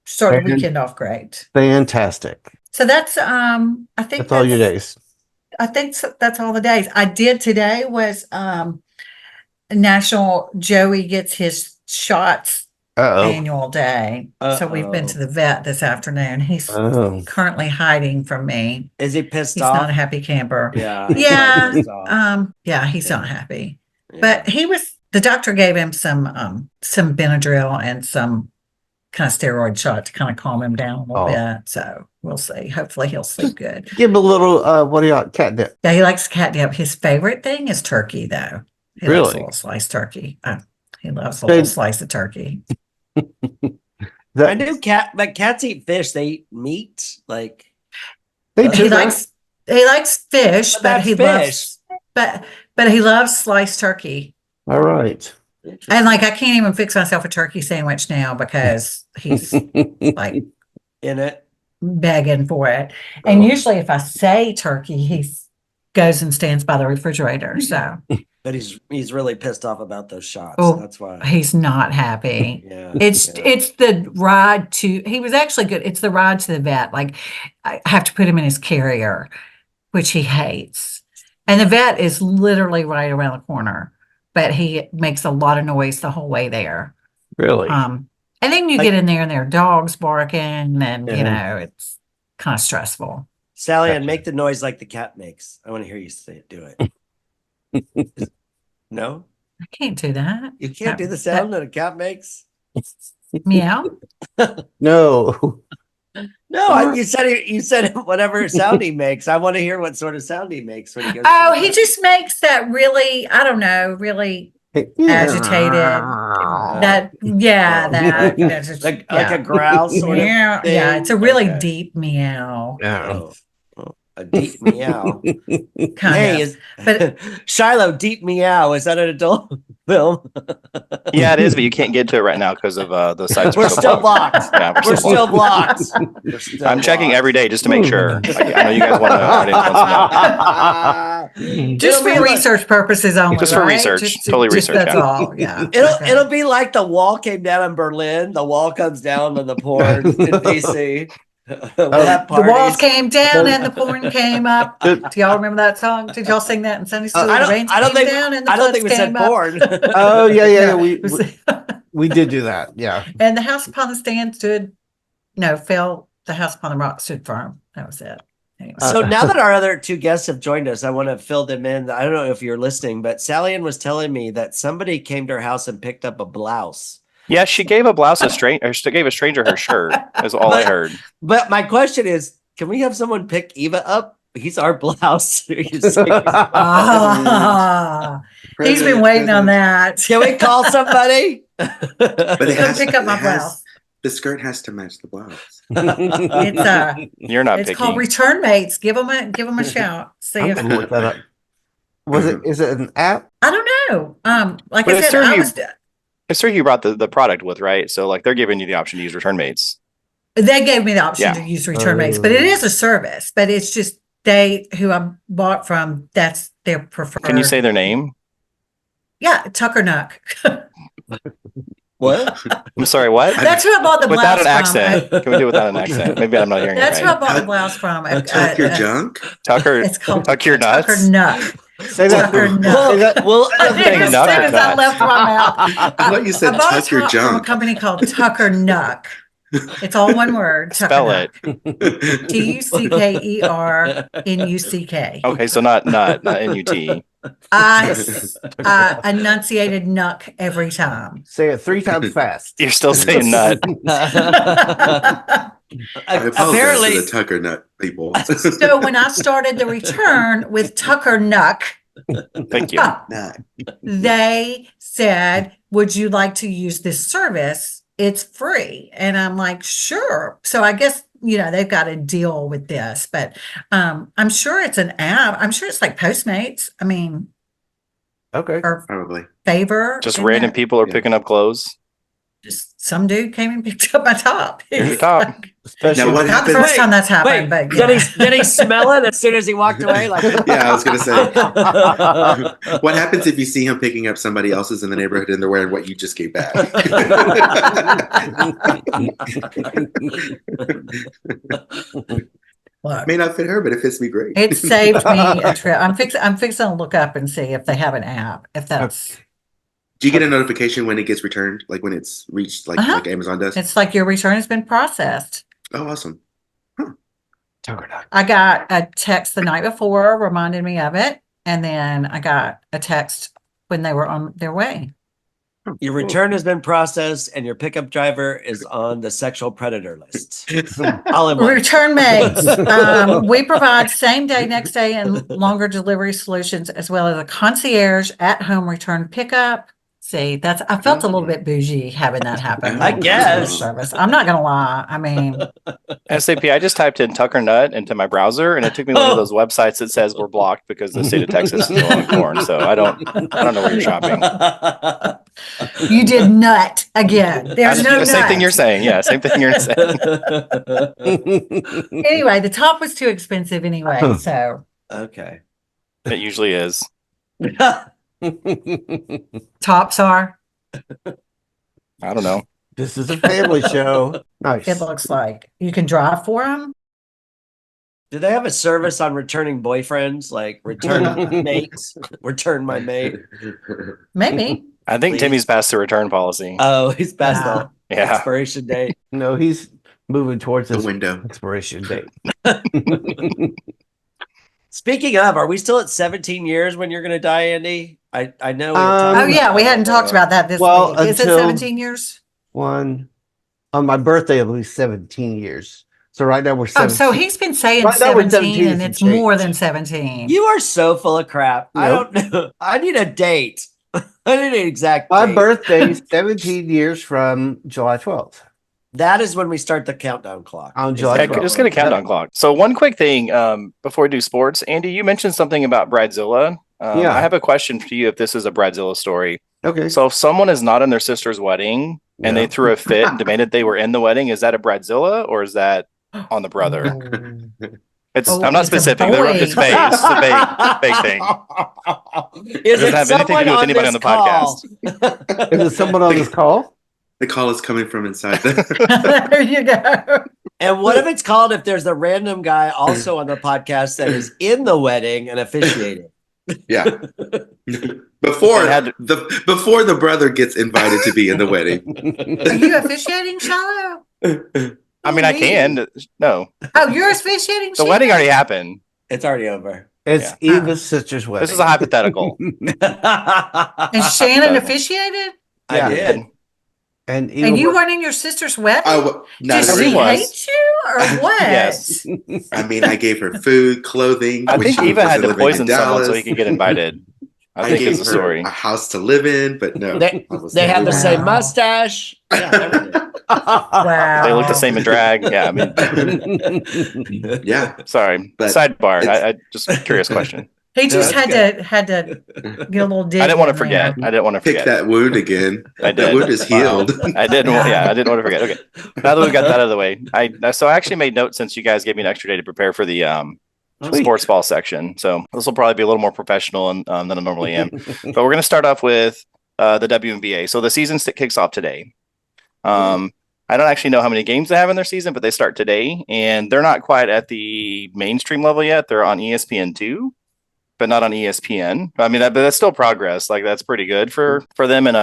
Start the weekend off great. Fantastic. So that's I think That's all your days. I think that's all the days. I did today was National Joey gets his shots Uh-oh. annual day. So we've been to the vet this afternoon. He's Oh. currently hiding from me. Is he pissed He's off? not a happy camper. Yeah. he's Yeah. probably pissed off. He's not happy. Yeah. But the doctor gave him some Benadryl and some kind of steroid shot to kind of calm him down a little bit. So we'll see. Hopefully he'll sleep good. Give him a little, what do you got? Catnip. Yeah, he likes catnip. His favorite thing is turkey, though. He loves a little sliced turkey. He loves a little slice of turkey. I knew but cats eat fish. They eat meat. Like he likes fish, but he fish. loves but he loves sliced turkey. All right. And like I can't even fix myself a turkey sandwich now because he's like in it, begging for it. And usually if I say turkey, he goes and stands by the refrigerator. So but he's really pissed off about those shots. Oh, That's why he's not happy. Yeah. It's the ride to he was actually good. It's the ride to the vet. Like I have to put him in his carrier, which he hates. And the vet is literally right around the corner, but he makes a lot of noise the whole way there. Really? And then you get in there and there are dogs barking and you know, it's kind of stressful. Sally, and make the noise like the cat makes. I want to hear you say it. Do it. No? I can't do that. You can't do the sound that a cat makes? Meow. No. No, you said whatever sound he makes. I want to hear what sort of sound he makes when he goes. Oh, he just makes that really, I don't know, really agitated. That just, like a growl sort of thing? Yeah, it's a really deep meow. A deep meow. Kind of. But Shiloh, deep meow. Is that an adult film? Yeah, it is, but you can't get to it right now because of the sites. We're still blocked. Yeah, we're still blocked. I'm checking every day just to make sure. I know you guys want to. Just for research purposes only. Just for right? research. Totally research. That's Yeah. all. Yeah. It'll be like the wall came down in Berlin. The wall comes down on the porn in DC. The walls came down and the porn came up. Do y'all remember that song? Did y'all sing that in Sunday school? I don't think we said porn. Oh yeah. We did do that. Yeah. And the house upon the stand fell. The house upon the rock stood firm. That was it. Anyway. So now that our other two guests have joined us, I want to fill them in. I don't know if you're listening, but Sally Ann was telling me that somebody came to her house and picked up a blouse. Yeah, she gave a blouse gave a stranger her shirt. Is all I heard. But my question is, can we have someone pick Eva up? He's our blouse. He's been waiting on that. Can we call somebody? But pick up my blouse. The skirt has to match the blouse. You're not it's picky. called Return Mates. Give them a shout. See if Look that up. Is it an app? I don't know. Like But I it's said, It's true you brought the product with, right? So like they're giving you the option to use Return Mates. They gave me the option Yeah. to use Return Mates, but it is a service. But it's just who I bought from. That's their preferred. Can you say their name? Yeah, Tucker Nuck. What? I'm sorry, what? That's who I bought the without blouse an accent. from. Can we do it without an accent? Maybe I'm not hearing That's it who I right. bought the blouse from. Tuck your junk? Tucker, It's called tuck your nuts. Tucker Nuck. Say that. Tucker Nuck. Well, I did as Nuck soon or as I nuts? left my mouth. I thought you said I bought tuck your it from a junk. company called Tucker Nuck. It's all one word. Tucker Spell Nuck. it. TUCKERNUCK. Okay, so not NUT. I enunciated nuck every time. Say it 3 times fast. You're still saying nut. I apologize Apparently, to the Tucker Nut people. So when I started the return with Tucker Nuck, Thank you. Nah. they said, would you like to use this service? It's free. And I'm like, sure. So I guess, they've got to deal with this, but I'm sure it's an app. I'm sure it's like Postmates. I mean, Okay. or Probably. Favor. Just isn't random it? people are Yeah. picking up clothes. Just some dude came and picked up my top. Your top. Especially Now, what Not the happens? first time that's happened, but did he smell it as soon as he walked away? Like, Yeah, I was gonna say. What happens if you see him picking up somebody else's in the neighborhood and they're wearing what you just gave back? look, May not fit her, but it fits me great. it saved me a trip. I'm fixing to look up and see if they have an app. If that's Do you get a notification when it gets returned, like when it's reached, like like Amazon does? it's like your return has been processed. Oh, awesome. I got a text the night before, reminded me of it, and then I got a text when they were on their way. your return has been processed and your pickup driver is on the sexual predator list. All in one. Return mates. We provide same day, next day, and longer delivery solutions, as well as a concierge at home return pickup. See, I felt a little bit bougie having that happen. I guess. Service. I'm not gonna lie. I mean, SAP, I just typed in Tucker Nut into my browser and it took me to one of those websites that says we're blocked because the state of Texas is allowing corn. So I don't know where you're shopping. you did nut again. There's no Same nut. thing you're saying. Yeah, same thing you're saying. Anyway, the top was too expensive anyway. So Okay. It usually is. tops are. I don't know. This is a family show. Nice. It looks like you can drive for them. Do they have a service on returning boyfriends, like return mates? Return my mate. Maybe. I think Please. Timmy's passed the return policy. Oh, he's past Wow. the Yeah. expiration date. No, he's moving towards The his window. expiration date. Speaking of, are we still at 17 years when you're going to die, Andy? I know. we were Um, talking Oh yeah, we hadn't talked about that this Well, week. Is it until- 17 years? One on my birthday, it'll be 17 years. So right now we're Oh, 17. so he's been saying Right now we're 17 and 17 it's and more change. than 17. You are so full of crap. I Nope. don't know. I need a date. I need an exact My date. birthday is 17 years from July 12th. That is when we start the countdown clock. On Is July that Yeah, 12th. just get a countdown clock. So one quick thing before we do sports, Andy, you mentioned something about Bridezilla. Yeah. I have a question for you if this is a Bridezilla story. Okay. So if someone is not in their sister's wedding and Yeah. they threw a fit and demanded they were in the wedding, is that a Bridezilla or is that on the brother? It's Oh, I'm not it's a specific. boy. It's vague. It's a vague thing. Is Doesn't it have anything to do with someone anybody on this the podcast. call? Is it someone on this call? The call is coming from inside the There you go. And what if it's called if there's a random guy also on the podcast that is in the wedding and officiating? Yeah. Before It had before the brother gets invited to be in the wedding. Are you officiating, Shiloh? I mean, I can. No, Oh, you're officiating? the wedding already happened. It's already over. It's Eva's sister's wedding. This is a hypothetical. And Shannon officiated? I Yeah. did. And Eva And you was- weren't in your sister's wedding? Not Does she she really. was. hate you or what? Yes. I mean, I gave her food, clothing. I when think she Eva was had to living in poison someone so Dallas. he could get invited. I I think gave is the her story. a house to live in, but no. They, I was they have the never- same Wow. mustache. Yeah, everything. Wow. They look the same in drag. Yeah, I mean, Yeah. sorry. But Sidebar. it's- I just curious question. He just No, had to get a little dig. I didn't want to in forget. there. I didn't want to Pick forget. that wound again. I That did. wound is healed. I didn't. Yeah, I didn't want to forget. Okay. Now that we got that out of the way, so I actually made notes since you guys gave me an extra day to prepare for the Sweet. sports ball section. So this will probably be a little more professional than I normally am. But we're going to start off with the WNBA. So the season kicks off today. I don't actually know how many games they have in their season, but they start today, and they're not quite at the mainstream level yet. They're on ESPN2, but not on ESPN. I mean, that's still progress. Like that's pretty good for them. And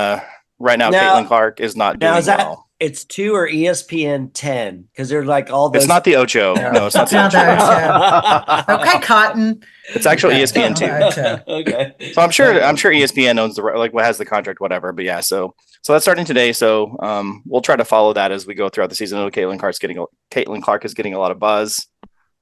right now, Now- Caitlin Clark is not doing Now, is well. it's 2 or ESPN 10 because they're like all those. It's not the Ocho. No, it's not the It's not Ocho. the Ocho. Okay, Cotton. It's actually Okay, ESPN not two. the Ocho. Okay. So I'm sure ESPN owns what has the contract, whatever. But yeah, so that's starting today. So we'll try to follow that as we go throughout the season. I know Caitlin Clark is getting a lot of buzz.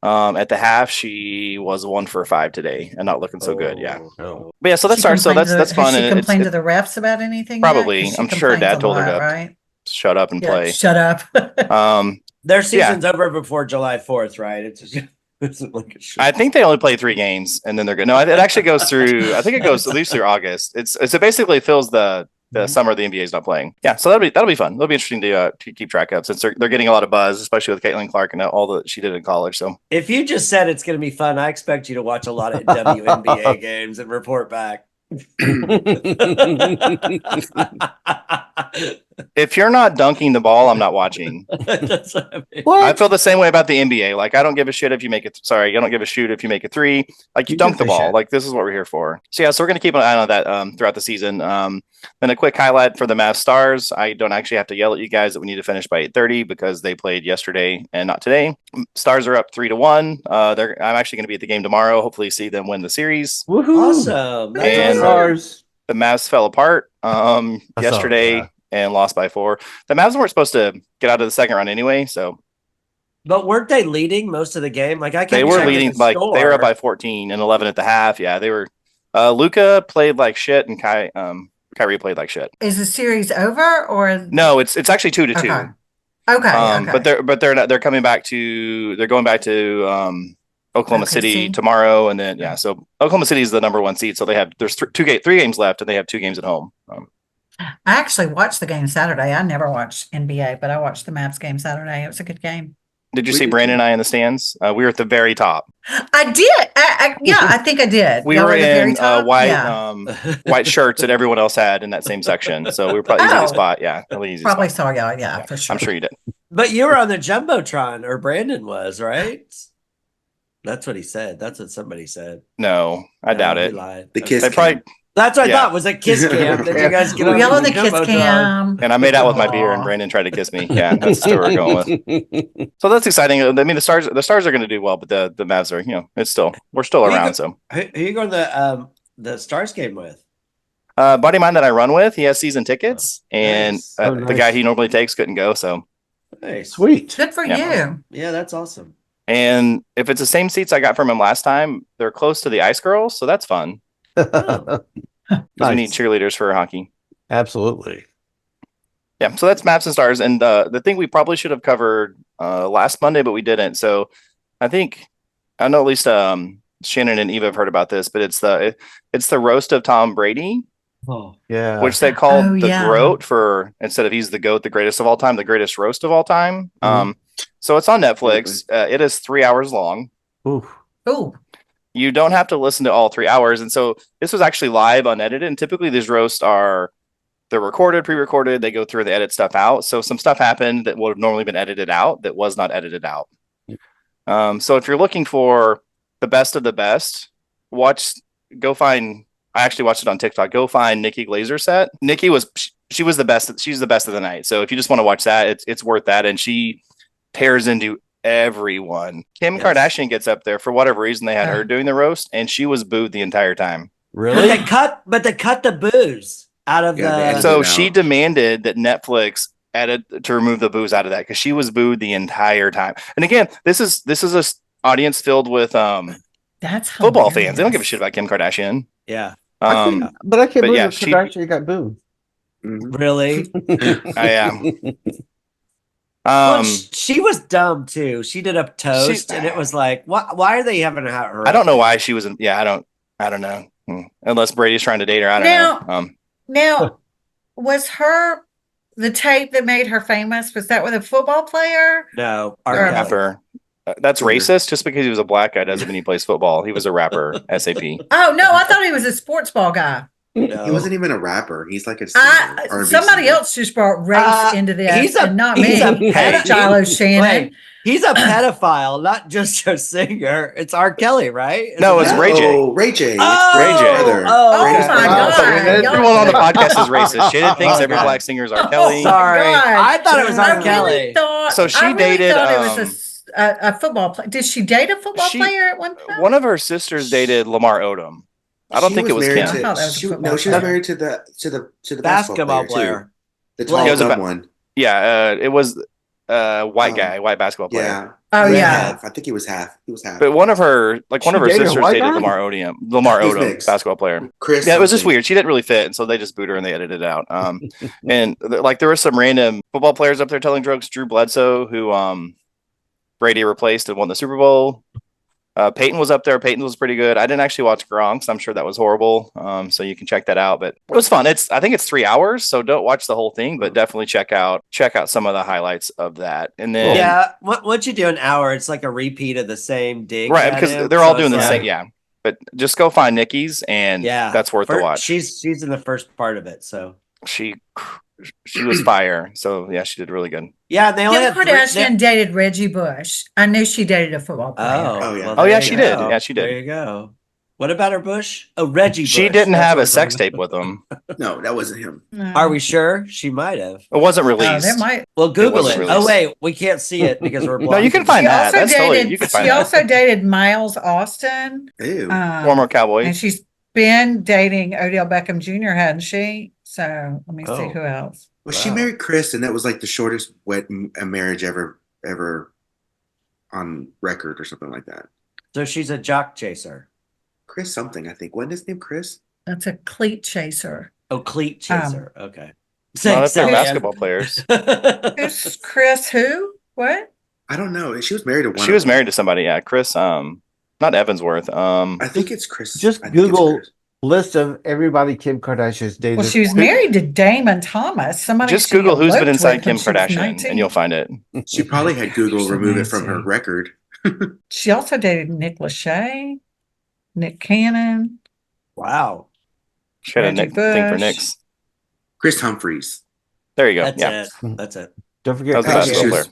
At the half, she was 1 for 5 today and not looking so good. Yeah. Oh. But yeah, so that starts. So that's fun. Has she And complained to the refs about anything? probably. Yet? 'Cause she I'm sure her dad complains a told her lot, to right? shut up and Yeah, play. shut up. Their season's over before July 4th, right? It's like I think they only play 3 games and then they're good. No, it actually goes through. I think it goes at least through August. It basically fills the summer the NBA is not playing. Yeah, so that'll be fun. It'll be interesting to keep track of since they're getting a lot of buzz, especially with Caitlin Clark and all that she did in college. So if you just said it's going to be fun, I expect you to watch a lot of WNBA games and report back. if you're not dunking the ball, I'm not watching. That's what I mean. I feel the same way about the NBA. Like, I don't give a shit if you make it. Sorry, I don't give a shoot if you make a 3. Like, you dunk the ball. Like, this is what we're here for. So yeah, so we're gonna keep an eye on that throughout the season. Then a quick highlight for the Mavs Stars. I don't actually have to yell at you guys that we need to finish by 8:30 because they played yesterday and not today. Stars are up 3-1. I'm actually going to be at the game tomorrow. Hopefully, see them win the series. Woohoo! Awesome. That's And Stars. the Mavs fell apart yesterday. that. And lost by 4. The Mavs weren't supposed to get out of the second round anyway, so But weren't they leading most of the game? Like they were leading, like they were up by 14 and 11 at the half. Yeah, they were. Luca played like shit, and Kyrie played like shit. Is the series over or No, it's actually 2-2. Okay. Okay. But they're coming back to going back to Oklahoma City see. tomorrow, and then so Oklahoma City is the number 1 seed, so there's 3 games left, and they have 2 games at home. I actually watched the game Saturday. I never watched NBA, but I watched the Mavs game Saturday. It was a good game. Did you see Brandon and I in the stands? We were at the very top. I did. Yeah, I think I did. We Y'all were at the very in top? white Yeah. white shirts that everyone else had in that same section. So we were probably easy spot. Yeah, really easy Probably spot. saw y'all. Yeah, for sure. I'm sure you did. But you were on the Jumbotron, or Brandon was, right? That's what he said. That's what somebody said. No, I doubt he it. lied. The kiss They probably That's what I Yeah. thought was a kiss cam. Did you guys get on Y'all on the Jumbotron? kiss cam. and I made out with my beer, and Aw. Brandon tried to kiss me. Yeah, that's the story we're going with. So that's exciting. I mean, the stars are going to do well, but the Mavs are, we're still Who you around. go- So, Who you going to the Stars game with? buddy of mine that I run with, he has season tickets, and nice. Oh, the nice. guy he normally takes couldn't go. So, Nice. Sweet. Good for Yeah. you. Yeah, that's awesome. and if it's the same seats I got from him last time, they're close to the Ice Girls, so that's fun. Because we need Nice. cheerleaders for hockey. Absolutely. Yeah, so that's Maps and Stars, and the thing we probably should have covered last Monday, but we didn't. So I know at least Shannon and Eva have heard about this, but it's the roast of Tom Brady, Oh, Yeah. which they called Oh, the yeah. GROAT for instead of he's the GOAT, the greatest of all time, the greatest roast of all time. So it's on Netflix. It is 3 hours long. Ooh. Ooh. You don't have to listen to all 3 hours, and so this was actually live, unedited. And typically these roasts they're recorded, pre-recorded. They go through, they edit stuff out. So some stuff happened that would have normally been edited out that was not edited out. So if you're looking for the best of the best, go find. I actually watched it on TikTok. Go find Nikki Glazer's set. Nikki she was the best. She's the best of the night. So if you just want to watch that, it's worth that. And she tears into everyone. Kim Yes. Kardashian gets up there for whatever reason. They had her doing the roast, and she was booed the entire time. But they cut the booze out of Yeah, they the. edited So it she out. demanded that Netflix edit to remove the booze out of that because she was booed the entire time. And again, this is a audience filled with That's football hilarious. fans. They don't give a shit about Kim Kardashian. Yeah, But I can't but believe yeah, that Kardashian got booed. Mhm. really. I am. Well, she was dumb too. She did a toast, and it was like, why are they having her? I don't know why she was. I don't know. Unless Brady's trying to date her, I don't know. Now, was the tape that made her famous, was that with a football player? No, Or- R. Kelly. Rapper. That's racist. Just because he was a black guy doesn't mean he plays football. He was a rapper. SAP. Oh, no, I thought he was a sports ball guy. No. He wasn't even a rapper. He's like a singer, R&B Somebody singer. else just brought race into this, and not me. Shiloh Shannon. Wait, he's a pedophile, not just a singer. It's R. Kelly, right? No, it's Isn't Ray J. Oh, Ray J. Oh, Ray J. Brother. oh, Oh Ray J's my brother. God. Everyone on the podcast is racist. Shannon thinks every black singer is R. Kelly. Sorry. God. I thought it was I R. really Kelly. thought. So she I really dated, thought it was a football player. Did she date a football She- player at one time? One of her sisters dated Lamar Odom. I don't She think it was married Kim. I thought that was a she football was player. married to the Basketball player. Too. The Well, tall it was a dumb ba- one. Yeah, it was white guy, white basketball player. Yeah. Oh, He was yeah. half. I think he was half. He was half. But one of her dated a sisters white dated guy? Lamar He's Odom, mixed. basketball player. Chris. Yeah, it was just something. weird. She didn't really fit, and so they just booed her and they edited it out. And there were some random football players up there telling jokes. Drew Bledsoe, who Brady replaced and won the Super Bowl. Peyton was up there. Peyton was pretty good. I didn't actually watch Gronk, so I'm sure that was horrible. So you can check that out. But it was fun. I think it's 3 hours, so don't watch the whole thing, but definitely check out some of the highlights of that. And then Yeah, once you do an hour, it's like a repeat of the same dig. right, at because him, they're all so doing the it's same. like- Yeah, but just go find Nikki's, and that's worth the watch. She's in the first part of it, so She was fire. So yeah, she did really good. yeah. And they only Kim had Kardashian dated Reggie Bush. I knew she dated a football player. Oh, yeah. well, Oh, yeah, there she you did. go. Yeah, she did. There you go. What about her Bush? Oh, Reggie. She Bush. didn't That's have what a I'm sex talking tape with him. No, that wasn't him. No. about. Are we sure? She might have. It wasn't Oh, released. there might. Well, Google wasn't it. released. Oh wait, we can't see it because we're No, you can blocking find it. that. That's totally- you can find She that. also dated Miles Austin. Ew. Former Cowboy. And she's been dating Odell Beckham Jr., hadn't she? So let me see Oh. who else. Well, she Wow. married Chris, and that was like the shortest marriage ever on record or something like that. So she's a jock chaser. Chris something, I think. Wasn't his name Chris? That's a cleat chaser. Oh, cleat chaser. Okay. Not if they're Say- basketball players. Who's Chris? Who? What? I don't know. She was married to one. She was married to somebody. Yeah, Chris. Not Evansworth. I think it's Chris. Just I think it's Google Chris. list of everybody Kim Kardashian's dated. Well, she was married to Damon Thomas. Somebody Just she Google who's been eloped inside with when Kim she was Kardashian, 19. and you'll find it. She probably had Google So remove it from nasty. her record. She also dated Nick Lachey, Nick Cannon. Wow. She had a Reggie thing for Bush. Knicks. Chris Humphreys. There you go. That's yeah, it. That's it. Don't that forget was the Kanye. basketball She player.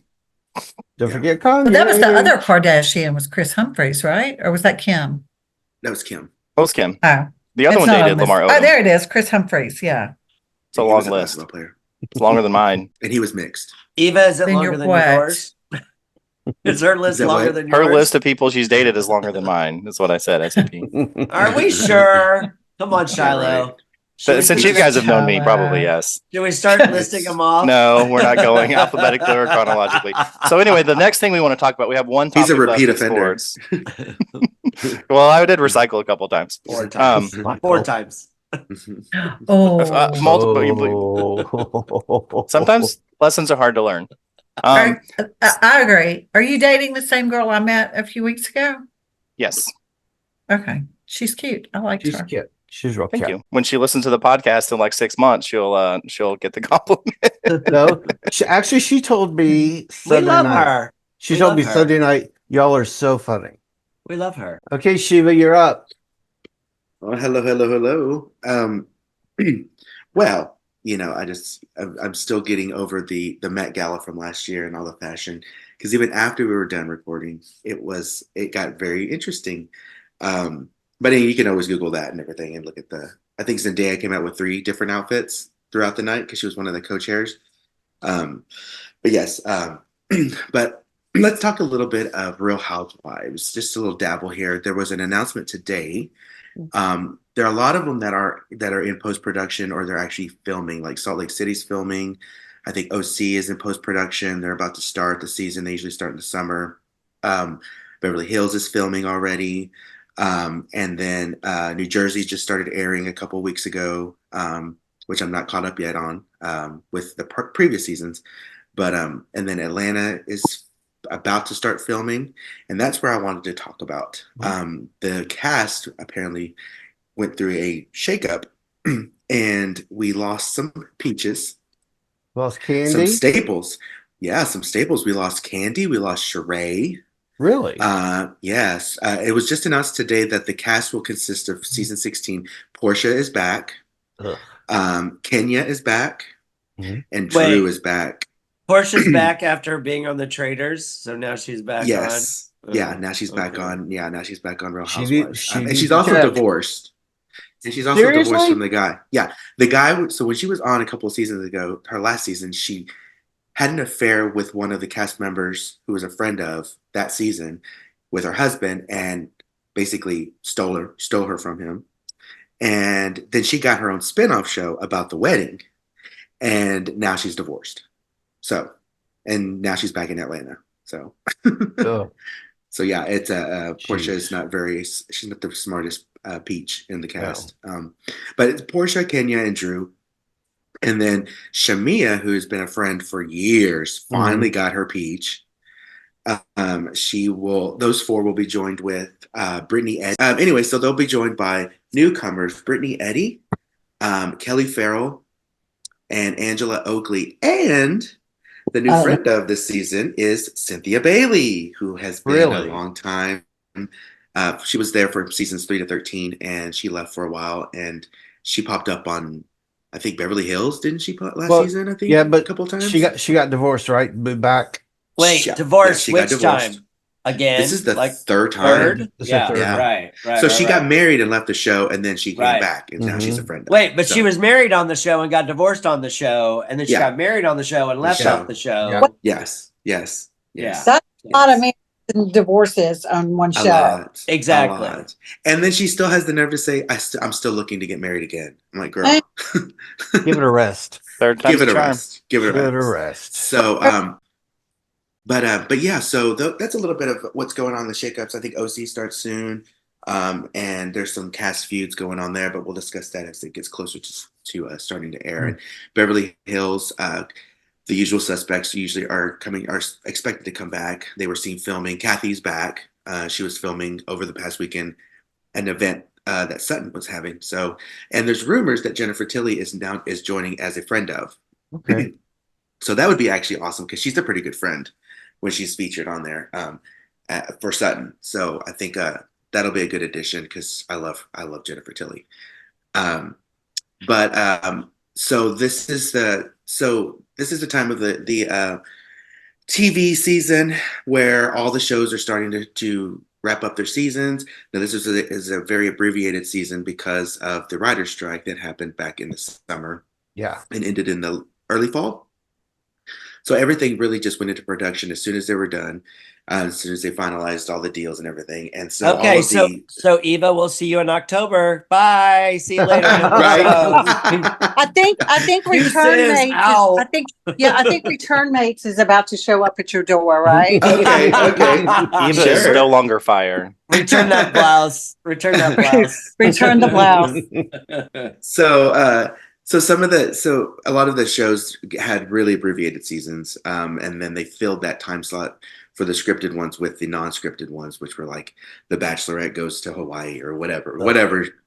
was- Don't Yeah. forget Kanye. But that was the other Kardashian, was Chris Humphries, right? Or was that Kim? That was Kim. Post Kim. Oh, The other it's one not dated on this- Lamar Oh, Odom. there it is, Chris Humphries. Yeah. It's a He long was list. basketball player. It's longer than mine. And he was mixed. Eva, is it Then longer you're than what? yours? Is her list that longer what? than Her yours? list of people she's dated is longer than mine. That's what I said. SCP. Are we sure? Come on, Yeah, Shiloh. right. Should Since we, you guys have known me, Shiloh. probably yes. should we start listing them off? No, we're not going alphabetically or chronologically. So anyway, the next thing we want to talk about, we have one topic He's a repeat left in offender. sports. Well, I did recycle a couple times. 4 times. Um, 4 times. Oh, multiple. Sometimes lessons are hard to learn. I agree. Are you dating the same girl I met a few weeks ago? Yes, Okay. She's cute. I liked She's her. cute. She's real thank cute. you. When she listens to the podcast in like 6 months, she'll get the compliment. No, she told me We Sunday love night. her. She We told love me her. Sunday night, y'all are so funny. We love her. Okay, Shiva, you're up. Oh, hello. Well, I'm still getting over the Met Gala from last year and all the fashion, because even after we were done recording, it got very interesting. But you can always Google that and everything and look at I think Zendaya came out with 3 different outfits throughout the night because she was one of the co-chairs. But yes, but let's talk a little bit of Real Housewives, just a little dabble here. There was an announcement today. There are a lot of them that are in post-production, or they're actually filming, like Salt Lake City's filming. I think OC is in post-production. They're about to start the season. They usually start in the summer. Beverly Hills is filming already. And then New Jersey just started airing a couple weeks ago, which I'm not caught up yet on with the previous seasons. But and then Atlanta is about to start filming, and that's where I wanted to talk about. The cast apparently went through a shakeup, and we lost some peaches, Lost Candy. some staples. Yeah, some staples. We lost Candy. We lost Sheree. Really? Yes. It was just announced today that the cast will consist of season 16. Portia is back. Kenya is back, Mhm. and Drew Wait. is back. Portia's back after being on the Traders, so now she's back Yes. on. Yeah, now she's back Okay. on. Yeah, now she's back on Real She did- Housewives. she And did she's also good. divorced. And she's also divorced Seriously? from the guy. Yeah, the guy. So when she was on a couple of seasons ago, her last season, she had an affair with one of the cast members who was a friend of that season with her husband, and basically stole her from him. And then she got her own spin-off show about the wedding, and now she's divorced. So, and now she's back in Atlanta. So, Oh, so yeah, it's Portia is Jeez. she's not the smartest peach in the cast. But it's Portia, Kenya, and Drew. And then Shamia, who's been a friend for years, finally got her peach. Those four will be joined with Brittany Eddy. Anyway, so they'll be joined by newcomers Brittany Eddy, Kelly Farrell, and Angela Oakley. And the new friend of this season is Cynthia Bailey, who has been a long time. She was there for seasons 3 to 13, and she left for a while. And she popped up on, I think, Beverly Hills, didn't she? Last season, I think. Yeah, but a couple of times. she got divorced, right? But back. Wait, Yeah, divorced she got which divorced. time? Again? This is the like third time. third? This is the Yeah, third Yeah. right. So right, she right. got married and left the show, and then she came Right. back, and now she's a friend. Wait, but So- she was married on the show and got divorced on the show, and then she Yeah. got married on the show and left show. off the show. Yeah. Yes. Yeah. That's Yes. a lot of marriages and divorces on one A show. lot. Exactly. A lot. And then she still has the nerve to say, I'm still looking to get married again. I'm like, girl, Hey. Give it a rest. Third time's give it the a charm. rest. Give it Give a it a rest. rest. So, but yeah, so that's a little bit of what's going on in the shakeups. I think OC starts soon. And there's some cast feuds going on there, but we'll discuss that as it gets closer to starting to air. And Beverly Hills, the usual suspects usually are expected to come back. They were seen filming. Kathy's back. She was filming over the past weekend an event that Sutton was having. So, and there's rumors that Jennifer Tilly is joining as a friend of. Okay. So that would be actually awesome because she's a pretty good friend when she's featured on there for Sutton. So I think that'll be a good addition because I love Jennifer Tilly. So this is the time of the TV season where all the shows are starting to wrap up their seasons. Now this is a very abbreviated season because of the writer's strike that happened back in the summer. Yeah. And ended in the early fall. So everything really just went into production as soon as they were done, as soon as they finalized all the deals and everything. And so Okay, so Eva, we'll see you in October. Bye. See you later. Right. I think You Return says Mates. ow. I think Return Mates is about to show up at your door, right? Okay. Eva is Sure. no longer fire. Return that blouse. Return that blouse. Return the blouse. So a lot of the shows had really abbreviated seasons, and then they filled that time slot for the scripted ones with the non-scripted ones, which were like The Bachelorette Goes to Hawaii or whatever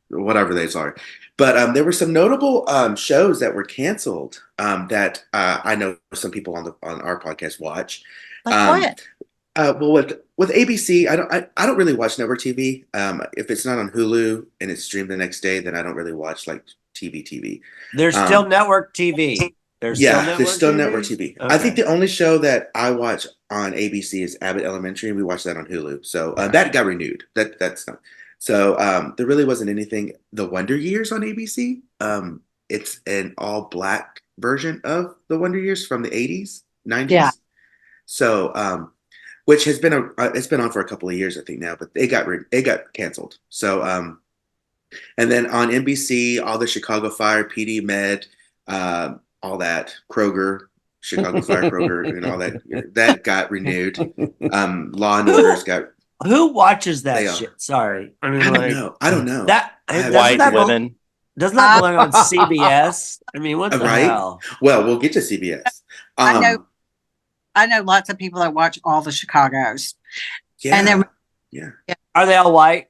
those are. But there were some notable shows that were canceled that I know some people on our podcast watch. Like what? Well, with ABC, I don't really watch network TV. If it's not on Hulu and it's streamed the next day, then I don't really watch like TV. There's still network TV. There's still network TV. I think Okay. the only show that I watch on ABC is Abbott Elementary, and we watch that on Hulu. So that got renewed. That's not. So there really wasn't anything. The Wonder Years on ABC. It's an all black version of the Wonder Years from the 80s, 90s. Yeah. So which has been it's been on for a couple of years, I think now, but it got canceled. So and then on NBC, all the Chicago Fire, PD Med, all that, Kroger, Chicago Fire, Kroger, and all that got renewed. Law and Order's got. Who watches They that are. shit? Sorry. I mean, I don't know. White women. Doesn't that belong on CBS? I mean, what the Right? hell? Well, we'll get to CBS. I know lots of people that watch all the Chicagos. Yeah. And then Are they all white?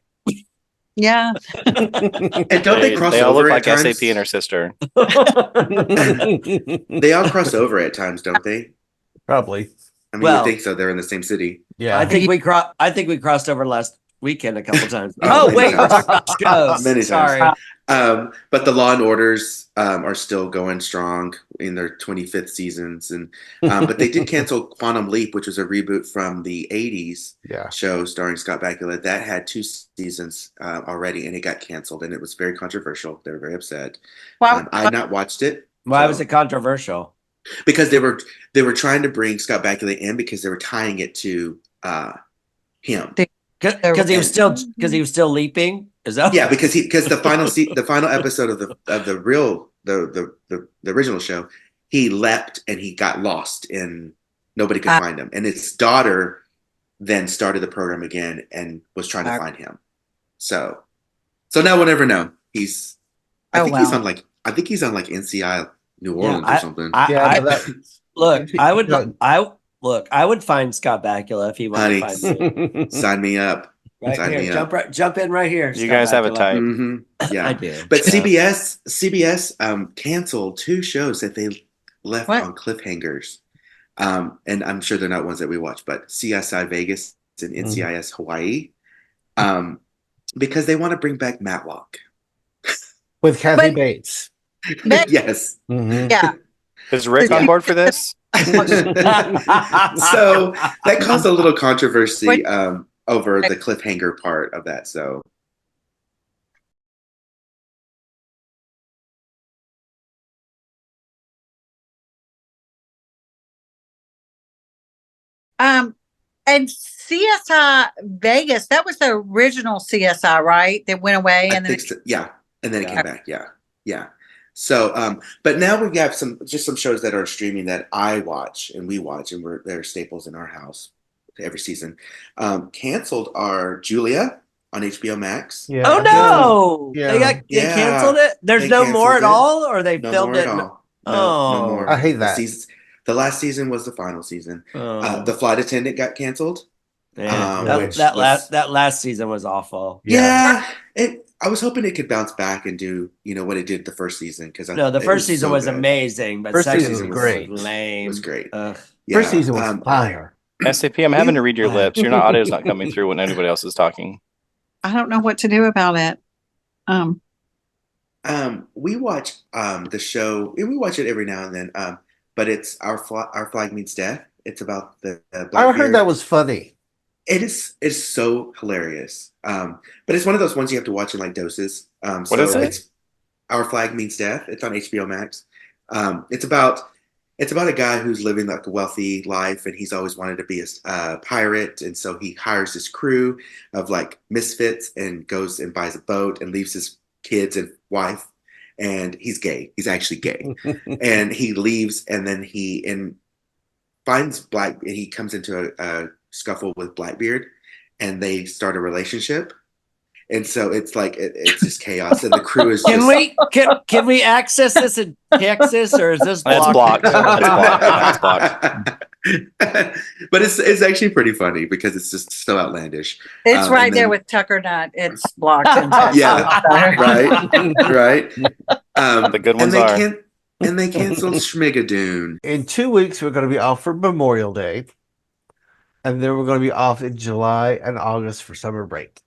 yeah. And don't they cross They all over look at like times? SAP and her sister. They all cross over at times, don't they? Probably. I mean, Well- you think so? They're in the same city. Yeah. I think we crossed over last weekend a couple times. Oh, Oh, many wait, we're times. talking about shows. Many times. Sorry. But the Law and Orders are still going strong in their 25th seasons, and but they did cancel Quantum Leap, which was a reboot from the 80s show starring Scott Bakula. That had 2 seasons already, and it got canceled, and it was very controversial. They were very upset. I had not watched it. Why was it controversial? Because they were trying to bring Scott Bakula in because they were tying it to him. Because he was still leaping. Is that because the final episode of the original show, he leapt and he got lost and nobody could find him. And his daughter then started the program again and was trying to find him. So now we'll never know. I think he's on like NCI New Orleans or something. I would find Scott Bakula if he wanted to find me. Sign me up. Right Sign here, me up. jump in right here. You guys have a type. Mm-hmm. Yeah, I do. But CBS canceled 2 shows that they left on cliffhangers, and I'm sure they're not ones that we watch. But CSI Vegas and NCIS Hawaii, because they want to bring back Matlock with Kathy Bates. Yes. Mm-hmm. Yeah. Is Rick on board for this? So that caused a little controversy over the cliffhanger part of that. So and CSI Vegas, that was the original CSI, right? That went away and then and then it came back. Yeah. So, but now we have some shows that are streaming that I watch and we watch, and they're staples in our house every season. Canceled are Julia on HBO Max. Yeah. Oh no! Yeah. They canceled it. There's no more at all, or they filmed it. No more. I hate that. The last season was the final season. The Flight Attendant got canceled. Yeah. That last season was awful. Yeah. I was hoping it could bounce back and do, what it did the first season. The first season was amazing, but first second season was great. Lame. It was great. First season was fire. SAP, I'm having to read your lips. Your audio's not coming through when anybody else is talking. I don't know what to do about it. We watch the show. We watch it every now and then. But it's Our Flag Means Death. It's about the I heard that was funny. It's so hilarious. But it's one of those ones you have to watch in like doses. What is it? It's Our Flag Means Death. It's on HBO Max. It's about a guy who's living like a wealthy life, and he's always wanted to be a pirate, and so he hires this crew of like misfits and goes and buys a boat and leaves his kids and wife. And he's gay. He's actually gay, and he leaves, and then he finds he comes into a scuffle with Blackbeard, and they start a relationship. And so it's like it's just chaos, and the crew is. Can we access this in Texas, or is this blocked? That's blocked. But it's actually pretty funny because it's just so outlandish. It's right there with Tucker Nut. It's blocked. Yeah, right. The good ones are. And they canceled Schmigadoon. In 2 weeks, we're going to be off for Memorial Day, and then we're going to be off in July and August for summer break.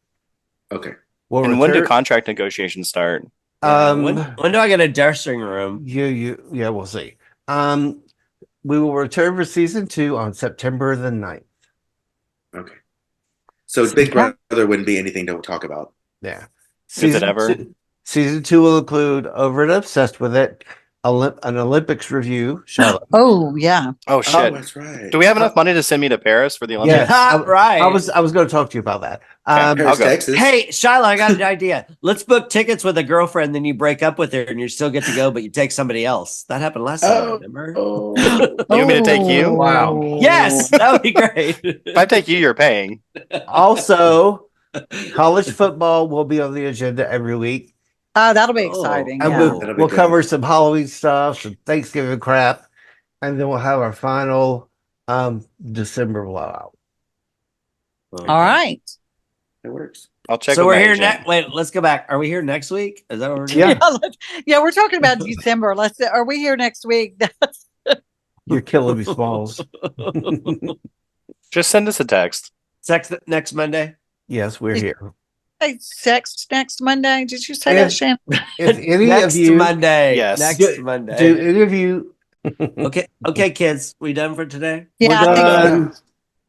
Okay. And when do contract negotiations start? When do I get a dressing room? Yeah, we'll see. We will return for season 2 on September the 9th. Okay. So Big Brother wouldn't be anything to talk about. Yeah. Is it ever? Season 2 will include Over and Obsessed with It, an Olympics review. Shiloh. Oh, yeah. Oh, shit. That's right. Do we have enough money to send me to Paris for the Olympics? Yeah, right. I was going to talk to you about that. Paris, Texas. Hey, Shiloh, I got an idea. Let's book tickets with a girlfriend, then you break up with her and you still get to go, but you take somebody else. That happened last time, remember? You want me to take you? Wow. Yes, that would be great. If I take you, you're paying. Also, college football will be on the agenda every week. Oh, that'll be exciting. And Yeah. we'll cover some Halloween stuff, some Thanksgiving crap, and then we'll have our final December blowout. All right. It works. I'll check. So with we're my here agent. next. Wait, let's go back. Are we here next week? Is that what we're doing? Yeah. We're talking about December. Are we here next week? You're killing me, Smalls. Just send us a text. Next Monday. Yes, we're Did- here. Say sex next Monday. Did you say that, Shannon? If any Next of you, Monday. Yes. Next do Monday. any of you, Okay, kids. We done for today? Yeah, we're I think so. done.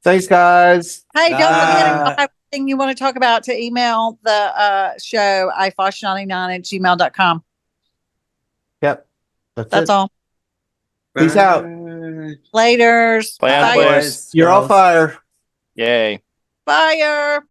Thanks, guys. Hey, don't forget if you Bye. have anything you want to talk about to email the show, ifosh99@gmail.com. Yep, that's That's it. all. Peace out. Laters. Plan Fire. quiz. Boys, You're all girls. fire. Yay. Fire.